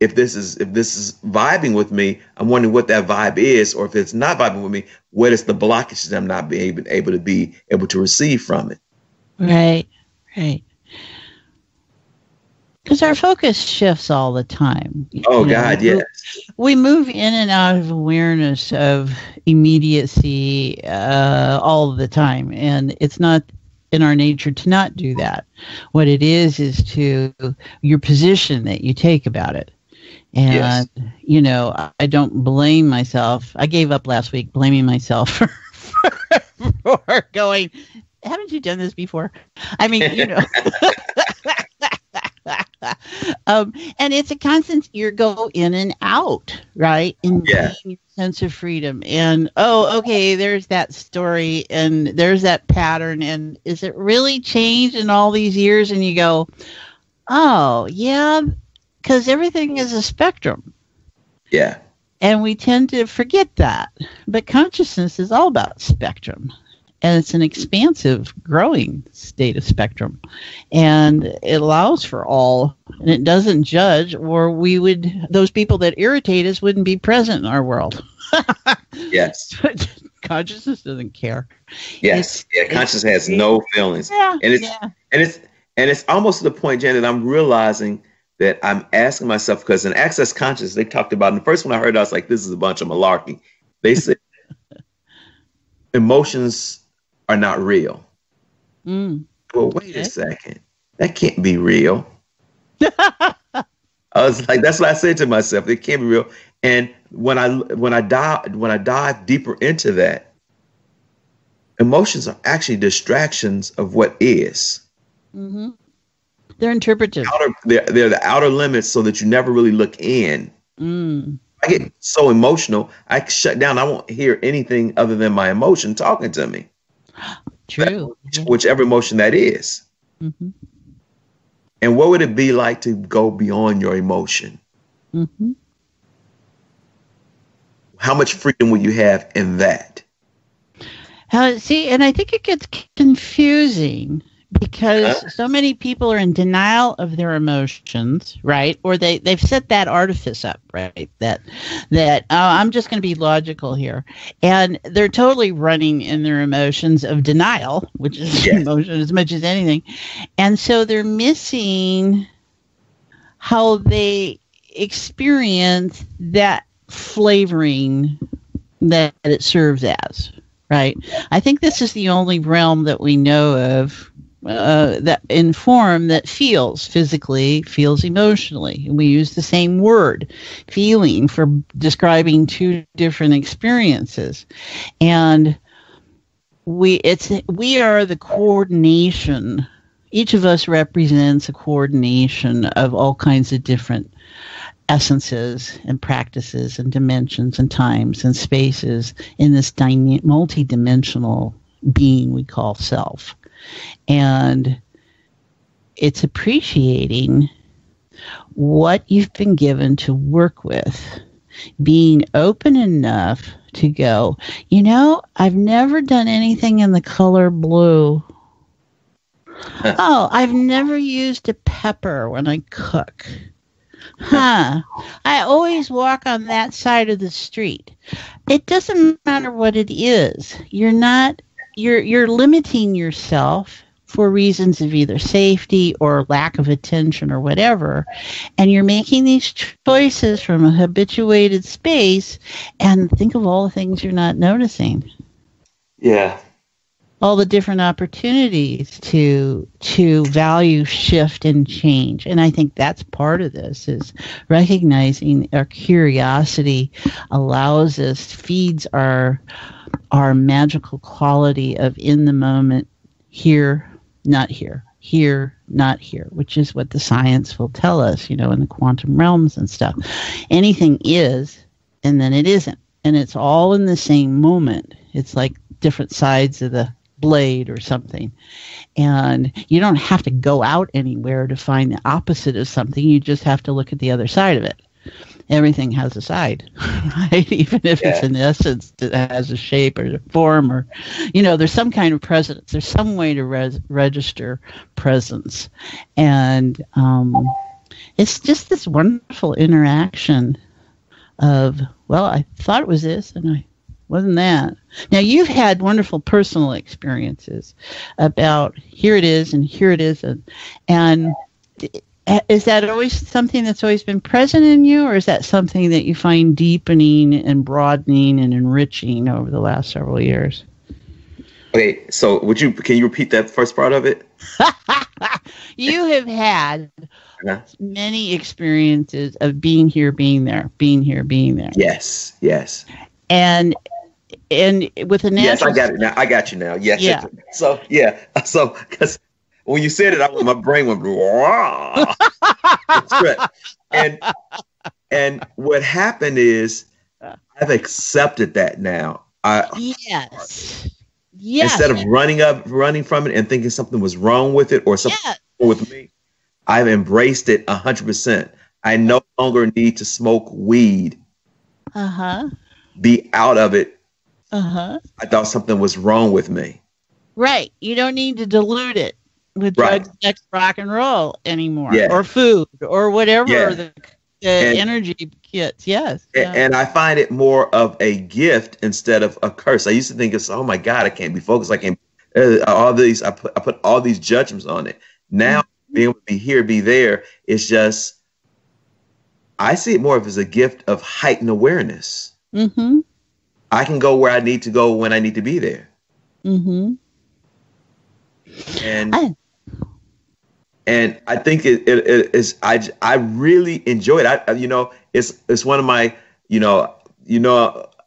if this is vibing with me. I'm wondering what that vibe is, or if it's not vibing with me, what is the blockage that I'm not being able to receive from it. Right. Because our focus shifts all the time. Oh, God, yes. We move in and out of awareness of immediacy all the time. And it's not in our nature to not do that. What it is to your position that you take about it. And, I don't blame myself. I gave up last week blaming myself for going, haven't you done this before? I mean, and it's a constant, you go in and out, right? In your sense of freedom. And, okay, there's that story and there's that pattern. And is it really changed in all these years? And you go, oh, yeah, because everything is a spectrum. Yeah. And we tend to forget that. But consciousness is all about spectrum. And it's an expansive, growing state of spectrum. And it allows for all. And it doesn't judge, or those people that irritate us wouldn't be present in our world. Yes. Consciousness doesn't care. Yes. Consciousness has no feelings. Yeah, and it's almost to the point, Janet, I'm realizing that I'm asking myself, because in Access Consciousness, they talked about, and the first one I heard, I was like, this is a bunch of malarkey. They said emotions are not real. Well, wait a second. That can't be real. I was like, that's what I said to myself. It can't be real. And when I dive deeper into that, emotions are actually distractions of what is. Mm-hmm. They're interpretive. They're the outer limits, so that you never really look in. I get so emotional, I shut down. I won't hear anything other than my emotion talking to me. True. Whichever emotion that is. Mm-hmm. And what would it be like to go beyond your emotion? Mm-hmm. How much freedom will you have in that? See, and I think it gets confusing because so many people are in denial of their emotions, right? Or they've set that artifice up, right? That I'm just going to be logical here. And they're totally running in their emotions of denial, which is emotion as much as anything. And so they're missing how they experience that flavoring that it serves as, right? I think this is the only realm that we know of that in form that feels physically, feels emotionally. And we use the same word, feeling, for describing two different experiences. And we are the coordination. Each of us represents a coordination of all kinds of different essences and practices and dimensions and times and spaces in this multi-dimensional being we call self. And it's appreciating what you've been given to work with, being open enough to go, I've never done anything in the color blue. Oh, I've never used a pepper when I cook. I always walk on that side of the street. It doesn't matter what it is. You're limiting yourself for reasons of either safety or lack of attention or whatever. And you're making these choices from a habituated space, and think of all the things you're not noticing. Yeah. All the different opportunities to value shift and change. And I think that's part of this, is recognizing our curiosity allows us, feeds our magical quality of in the moment, here, not here, here, not here, which is what the science will tell us, in the quantum realms and stuff. Anything is, and then it isn't. And it's all in the same moment. It's like different sides of the blade or something. And you don't have to go out anywhere to find the opposite of something. You just have to look at the other side of it. Everything has a side, right? Even if it's in essence, it has a shape or a form, or, there's some kind of presence. There's some way to register presence. And it's just this wonderful interaction of, well, I thought it was this, and I wasn't that. Now, you've had wonderful personal experiences about here it is and here it isn't. And is that always something that's always been present in you, or is that something that you find deepening and broadening and enriching over the last several years? Okay, so can you repeat that first part of it? You have had many experiences of being here, being there, being here, being there. Yes. And with a natural... Yes, I got it now. I got you now. Yes. Yeah. So because when you said it, my brain went, wow. And what happened is I've accepted that now. Yes. Instead of running from it and thinking something was wrong with it or something wrong with me, I've embraced it 100%. I no longer need to smoke weed. Be out of it. I thought something was wrong with me. Right. You don't need to dilute it with drugs, sex, rock and roll anymore, or food, or whatever the energy gets. Yes. And I find it more of a gift instead of a curse. I used to think it's, oh my God, I can't be focused. I can't. I put all these judgments on it. Now being able to be here, be there, it's just, I see it more of as a gift of heightened awareness. I can go where I need to go when I need to be there. And I think it is. I really enjoy it. It's one of my.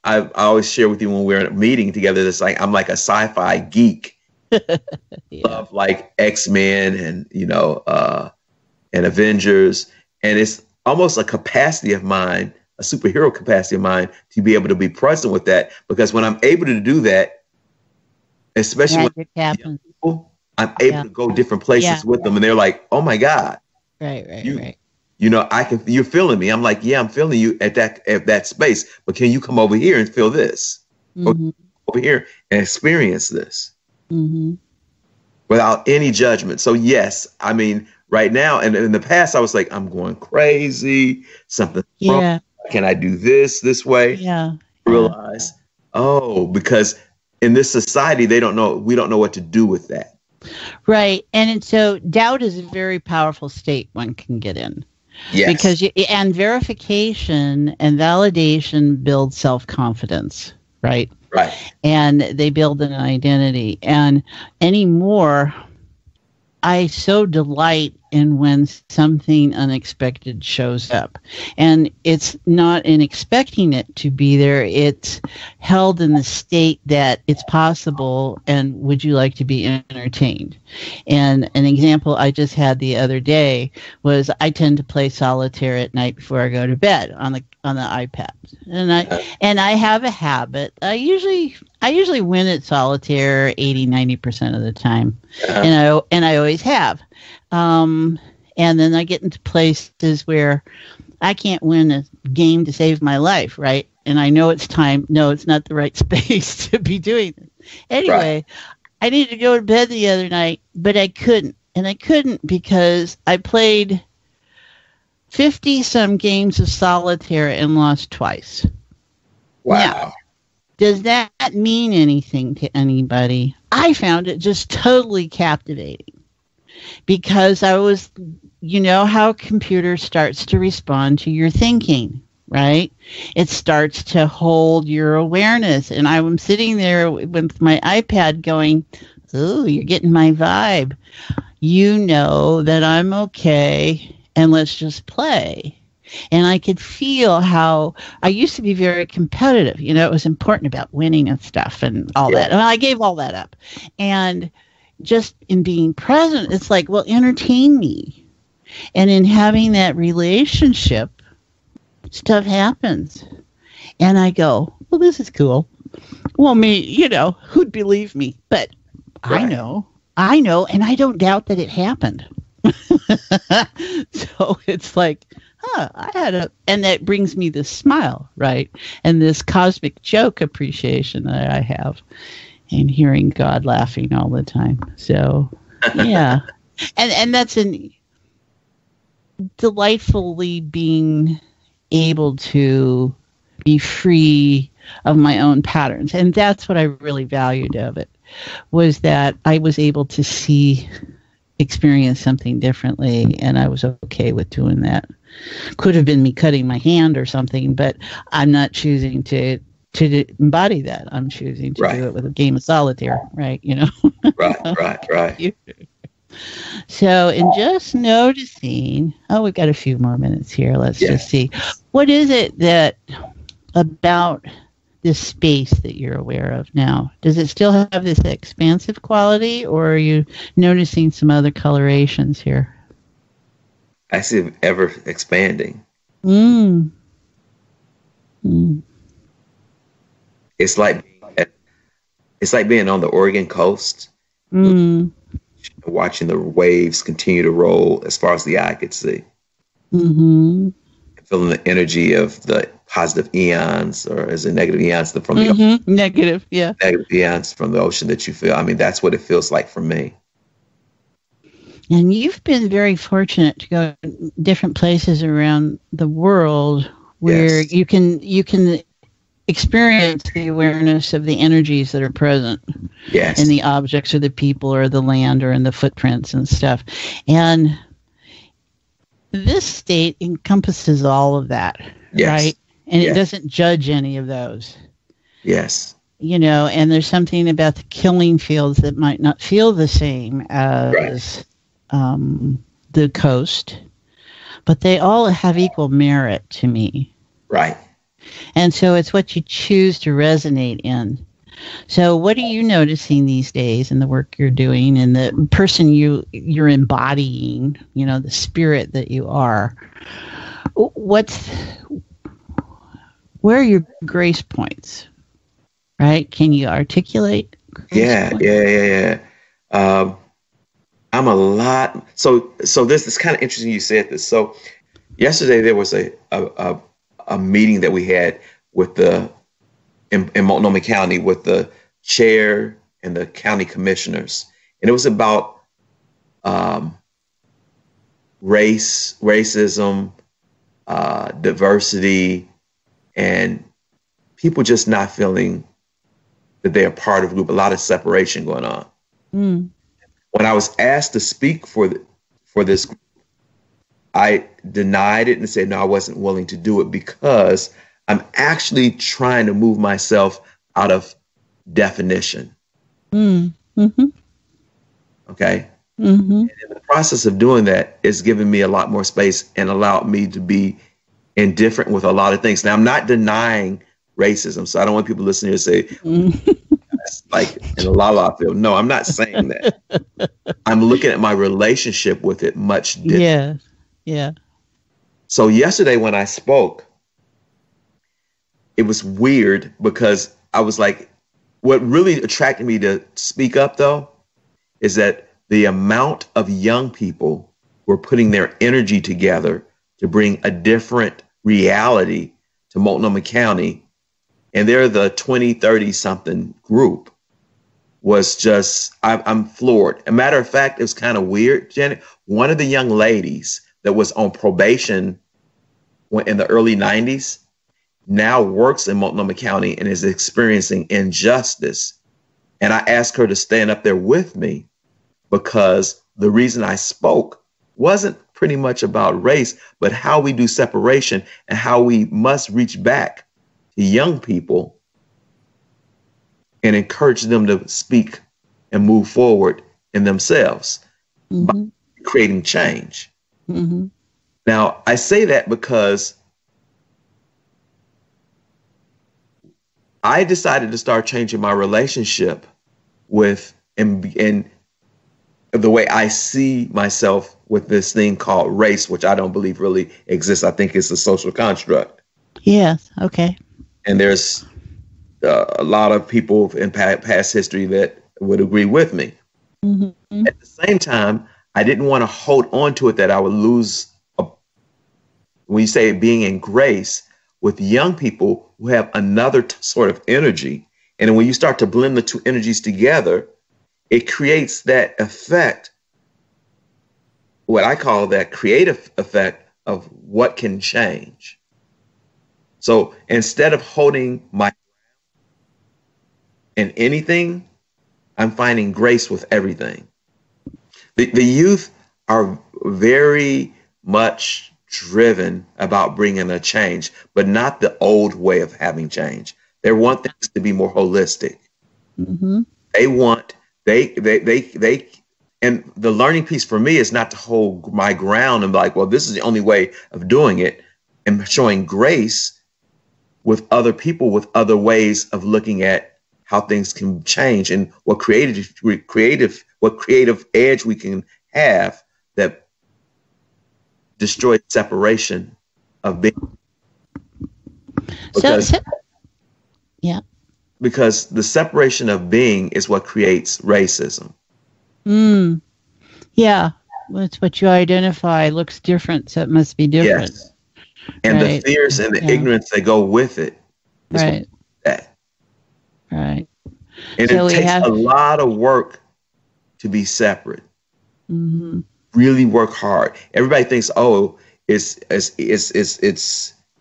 I always share with you when we're in a meeting together. It's like I'm like a sci-fi geek. Love like X-Men and and Avengers, and it's almost a capacity of mine, a superhero capacity of mine, to be able to be present with that. Because when I'm able to do that, especially with young people, I'm able to go different places with them, and they're like, "Oh my God, right. You're feeling me." I'm like, "Yeah, I'm feeling you at that space, but can you come over here and feel this, or over here and experience this without any judgment?" So yes, I mean, right now, and in the past, I was like, "I'm going crazy. Something wrong. Can I do this way?" Realize, because in this society, we don't know what to do with that. Right. And so doubt is a very powerful state one can get in. Yes. Because and verification and validation build self-confidence, right? Right. And they build an identity. And anymore, I so delight in when something unexpected shows up. And it's not in expecting it to be there. It's held in the state that it's possible, and would you like to be entertained? And an example I just had the other day was I tend to play solitaire at night before I go to bed on the iPad. And I have a habit. I usually win at solitaire 80-90% of the time. And I always have. And then I get into places where I can't win a game to save my life, right? And I know it's time. No, it's not the right space to be doing this. Anyway, I needed to go to bed the other night, but I couldn't. And I couldn't because I played 50-some games of solitaire and lost twice. Wow. Now, does that mean anything to anybody? I found it just totally captivating. Because I was, how a computer starts to respond to your thinking, right? It starts to hold your awareness. And I'm sitting there with my iPad going, "Ooh, you're getting my vibe. You know that I'm okay, and let's just play." And I could feel how I used to be very competitive. It was important about winning and stuff and all that. And I gave all that up. And just in being present, it's like, well, entertain me. And in having that relationship, stuff happens. And I go, well, this is cool. Well, who'd believe me? But right. I know, and I don't doubt that it happened. So it's like, and that brings me this smile, right? And this cosmic joke appreciation that I have, and hearing God laughing all the time. So, yeah. and that's delightfully being able to be free of my own patterns. And that's what I really valued of it, was that I was able to experience something differently, and I was okay with doing that. Could have been me cutting my hand or something, but I'm not choosing to embody that. I'm choosing to do it with a game of solitaire, right? Right. So, in just noticing, we've got a few more minutes here. Let's just see. What is it that about this space that you're aware of now? Does it still have this expansive quality, or are you noticing some other colorations here? I see it ever expanding. It's like being on the Oregon coast, watching the waves continue to roll as far as the eye could see. Feeling the energy of the positive eons, or is it negative eons from the ocean? Negative eons from the ocean that you feel. I mean, that's what it feels like for me. And you've been very fortunate to go to different places around the world where you can experience the awareness of the energies that are present in the objects or the people or the land or in the footprints and stuff. And this state encompasses all of that, right? And it doesn't judge any of those. Yes. And there's something about the killing fields that might not feel the same as the coast, but they all have equal merit to me. Right. And so it's what you choose to resonate in. So what are you noticing these days in the work you're doing and the person you're embodying, the spirit that you are? Where are your grace points? Right? Can you articulate? Yeah. I'm a lot. So this is kind of interesting you said this. So yesterday there was a meeting that we had with in Multnomah County with the chair and the county commissioners. And it was about racism, diversity, and people just not feeling that they're part of a group, a lot of separation going on. When I was asked to speak for this group, I denied it and said, no, I wasn't willing to do it because I'm actually trying to move myself out of definition. Okay. And in the process of doing that, it's given me a lot more space and allowed me to be indifferent with a lot of things. Now, I'm not denying racism, so I don't want people listening to say, that's like in a la-la field. No, I'm not saying that. I'm looking at my relationship with it much different. Yeah. So yesterday when I spoke, it was weird because I was like, what really attracted me to speak up, though, is that the amount of young people were putting their energy together to bring a different reality to Multnomah County. And they're the 20, 30 something group was just, I'm floored. A matter of fact, it was kind of weird, Janet. One of the young ladies that was on probation in the early 90s now works in Multnomah County and is experiencing injustice. And I asked her to stand up there with me because the reason I spoke wasn't pretty much about race, but how we do separation and how we must reach back to young people and encourage them to speak and move forward in themselves by creating change. Now, I say that because I decided to start changing my relationship with and the way I see myself with this thing called race, which I don't believe really exists. I think it's a social construct. Yes. Okay. And there's a lot of people in past history that would agree with me. Mm-hmm. At the same time, I didn't want to hold on to it that I would lose. When you say being in grace with young people who have another sort of energy, and when you start to blend the two energies together, it creates that effect, what I call that creative effect of what can change. So instead of holding my in anything, I'm finding grace with everything. The youth are very much driven about bringing a change, but not the old way of having change. They want things to be more holistic. Mm-hmm. And the learning piece for me is not to hold my ground and be like, well, this is the only way of doing it, and showing grace with other people, with other ways of looking at how things can change and what creative edge we can have that destroys separation of being. Because the separation of being is what creates racism. Yeah, it's what you identify looks different, so it must be different. Yes. And the fears and the ignorance that go with it. Right. Right. And so it takes a lot of work to be separate. Mm-hmm. Really work hard. Everybody thinks, oh, it's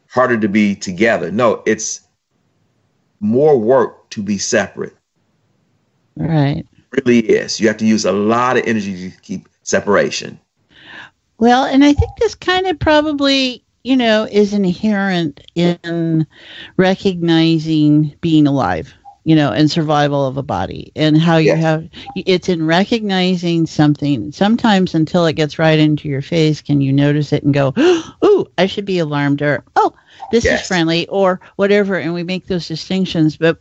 harder to be together. No, it's more work to be separate. Right. It really is. You have to use a lot of energy to keep separation. Well, and I think this kind of probably, is inherent in recognizing being alive, and survival of a body, and how you it's in recognizing something. Sometimes until it gets right into your face, can you notice it and go, oh, I should be alarmed, or, oh, this is friendly, or whatever. And we make those distinctions, but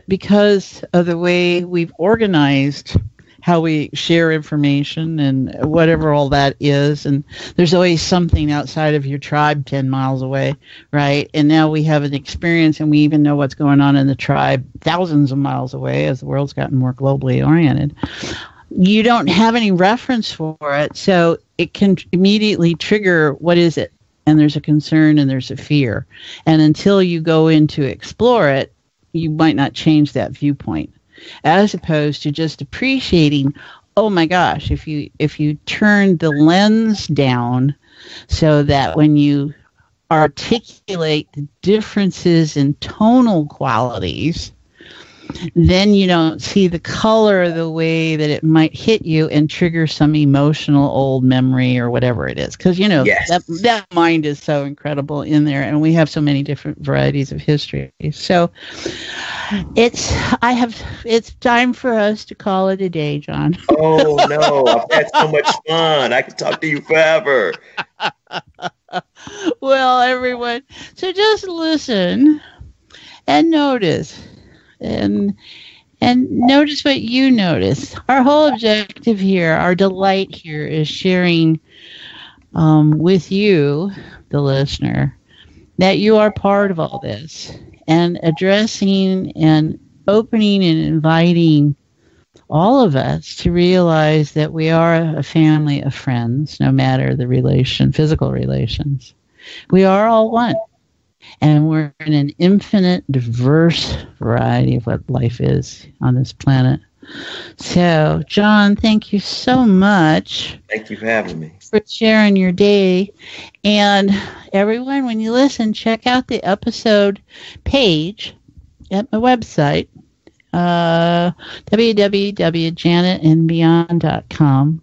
because of the way we've organized how we share information and whatever all that is. And there's always something outside of your tribe 10 miles away, right? And now we have an experience, and we even know what's going on in the tribe thousands of miles away as the world's gotten more globally oriented. You don't have any reference for it, so it can immediately trigger, what is it? And there's a concern and there's a fear. And until you go in to explore it, you might not change that viewpoint. As opposed to just appreciating, oh my gosh, if you turn the lens down so that when you articulate the differences in tonal qualities, then you don't see the color the way that it might hit you and trigger some emotional old memory or whatever it is. Because, that mind is so incredible in there, and we have so many different varieties of history. So it's time for us to call it a day, John. Oh, no. I've had so much fun. I could talk to you forever. Well, everyone, so just listen and notice. And notice what you notice. Our whole objective here, our delight here, is sharing with you, the listener, that you are part of all this, and addressing and opening and inviting all of us to realize that we are a family of friends, no matter the physical relations. We are all one. And we're in an infinite, diverse variety of what life is on this planet. So, John, thank you so much. Thank you for having me. For sharing your day. And everyone, when you listen, check out the episode page at my website, www.janetandbeyond.com,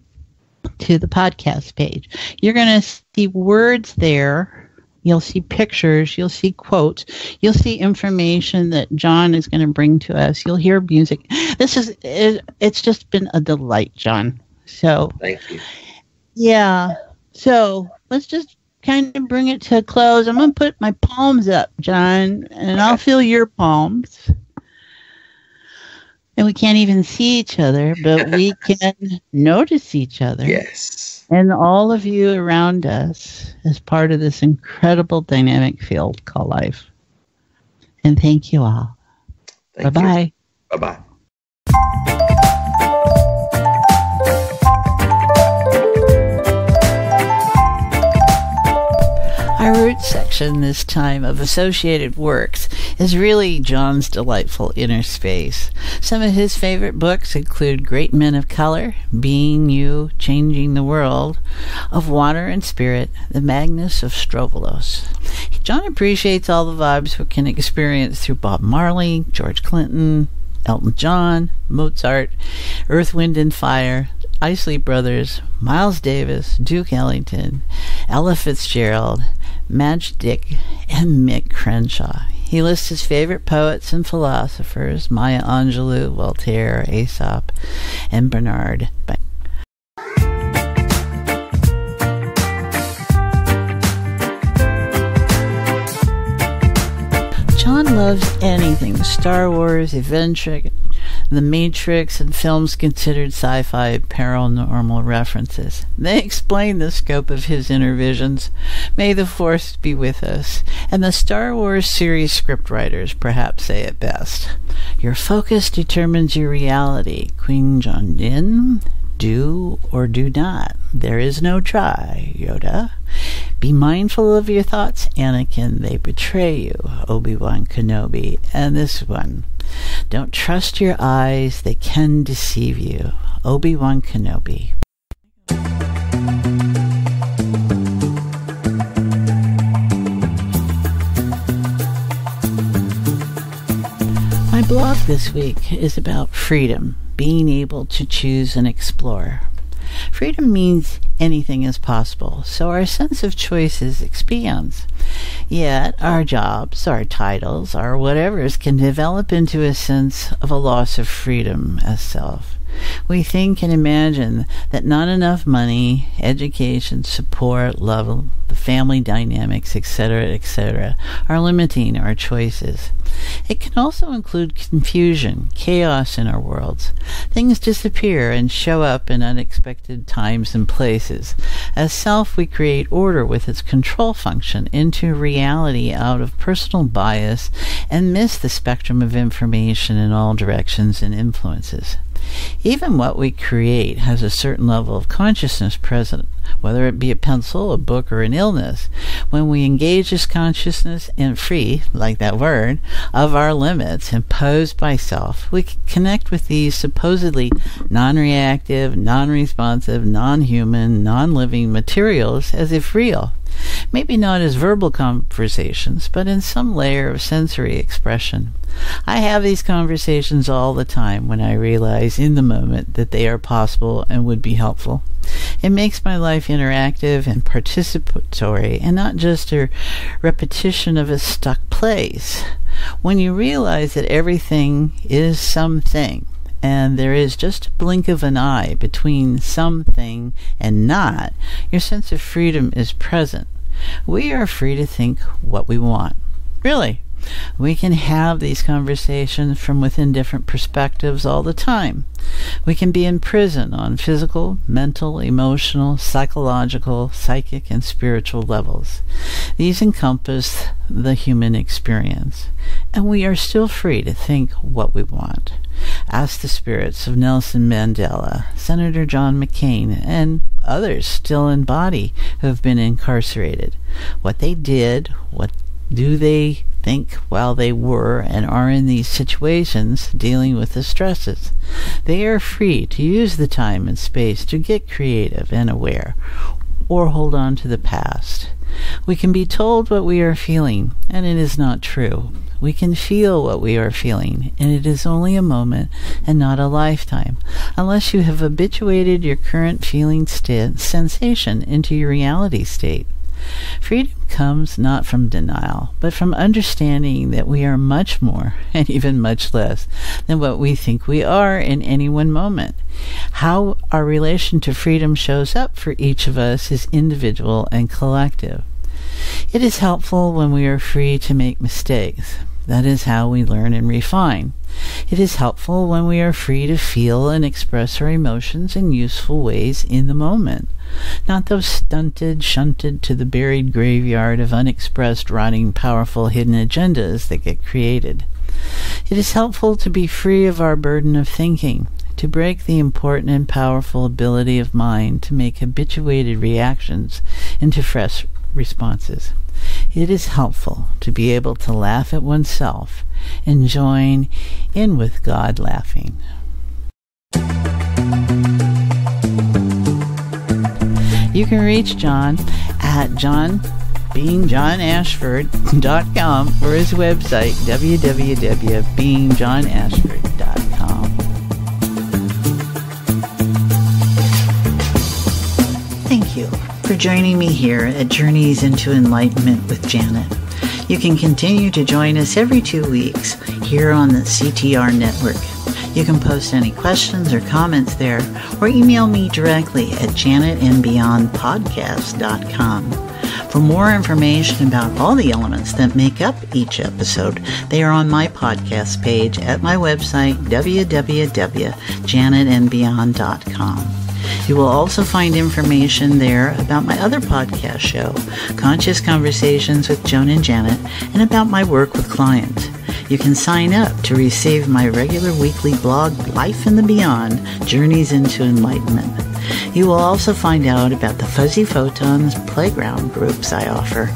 to the podcast page. You're going to see words there. You'll see pictures, you'll see quotes, you'll see information that John is going to bring to us. You'll hear music. It's just been a delight, John. So thank you. Yeah. So let's just kind of bring it to a close. I'm going to put my palms up, John, and I'll feel your palms. And we can't even see each other, but we can notice each other. Yes. And all of you around us as part of this incredible dynamic field called life. And thank you all. Bye-bye. Bye-bye. Our root section this time of Associated Works is really John's delightful inner space. Some of his favorite books include Great Men of Color, Being You, Changing the World, Of Water and Spirit, The Magnus of Strovolos. John appreciates all the vibes we can experience through Bob Marley, George Clinton, Elton John, Mozart, Earth, Wind and Fire, Isley Brothers, Miles Davis, Duke Ellington, Ella Fitzgerald, Madge Dick, and Mick Crenshaw. He lists his favorite poets and philosophers, Maya Angelou, Voltaire, Aesop, and Bernard. John loves anything Star Wars, Adventure, The Matrix, and films considered sci-fi paranormal references. They explain the scope of his inner visions. May the Force be with us. And the Star Wars series scriptwriters perhaps say it best. Your focus determines your reality. Qui-Gon Jinn, do or do not. There is no try, Yoda. Be mindful of your thoughts, Anakin. They betray you, Obi-Wan Kenobi. And this one. Don't trust your eyes. They can deceive you, Obi-Wan Kenobi. My blog this week is about freedom, being able to choose and explore. Freedom means anything is possible, so our sense of choices expands. Yet our jobs, our titles, our whatevers can develop into a sense of a loss of freedom as self. We think and imagine that not enough money, education, support, love, the family dynamics, etc., are limiting our choices. It can also include confusion, chaos in our worlds. Things disappear and show up in unexpected times and places. As self, we create order with its control function into reality out of personal bias and miss the spectrum of information in all directions and influences. Even what we create has a certain level of consciousness present, whether it be a pencil, a book, or an illness. When we engage this consciousness and free, like that word, of our limits imposed by self, we can connect with these supposedly non-reactive, non-responsive, non-human, non-living materials as if real. Maybe not as verbal conversations, but in some layer of sensory expression. I have these conversations all the time when I realize in the moment that they are possible and would be helpful. It makes my life interactive and participatory and not just a repetition of a stuck place. When you realize that everything is something, and there is just a blink of an eye between something and not, your sense of freedom is present. We are free to think what we want. Really. We can have these conversations from within different perspectives all the time. We can be in prison on physical, mental, emotional, psychological, psychic, and spiritual levels. These encompass the human experience, and we are still free to think what we want. Ask the spirits of Nelson Mandela, Senator John McCain, and others still in body who have been incarcerated. What they did, what do they think while they were and are in these situations dealing with the stresses. They are free to use the time and space to get creative and aware, or hold on to the past. We can be told what we are feeling, and it is not true. We can feel what we are feeling, and it is only a moment and not a lifetime, unless you have habituated your current feeling sensation into your reality state. Freedom comes not from denial, but from understanding that we are much more, and even much less, than what we think we are in any one moment. How our relation to freedom shows up for each of us is individual and collective. It is helpful when we are free to make mistakes. That is how we learn and refine. It is helpful when we are free to feel and express our emotions in useful ways in the moment, not those stunted, shunted to the buried graveyard of unexpressed, rotting, powerful, hidden agendas that get created. It is helpful to be free of our burden of thinking, to break the important and powerful ability of mind to make habituated reactions into fresh responses. It is helpful to be able to laugh at oneself and join in with God laughing. You can reach John at beingjohnashford.com or his website www.beingjohnashford.com. Thank you for joining me here at Journeys into Enlightenment with Janet. You can continue to join us every 2 weeks here on the CTR network. You can post any questions or comments there or email me directly at janetandbeyondpodcast.com. For more information about all the elements that make up each episode, they are on my podcast page at my website, www.janetandbeyond.com. You will also find information there about my other podcast show, Conscious Conversations with Joan and Janet, and about my work with clients. You can sign up to receive my regular weekly blog, Life in the Beyond, Journeys into Enlightenment. You will also find out about the Fuzzy Photons playground groups I offer.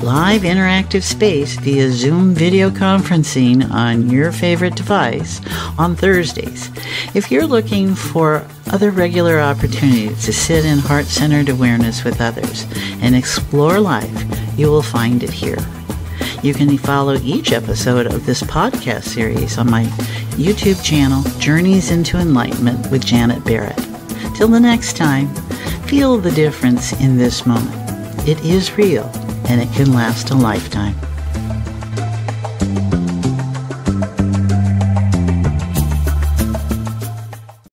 Live interactive space via Zoom video conferencing on your favorite device on Thursdays. If you're looking for other regular opportunities to sit in heart-centered awareness with others and explore life, you will find it here. You can follow each episode of this podcast series on my YouTube channel, Journeys into Enlightenment with Janet Barrett. Till the next time, feel the difference in this moment. It is real, and it can last a lifetime.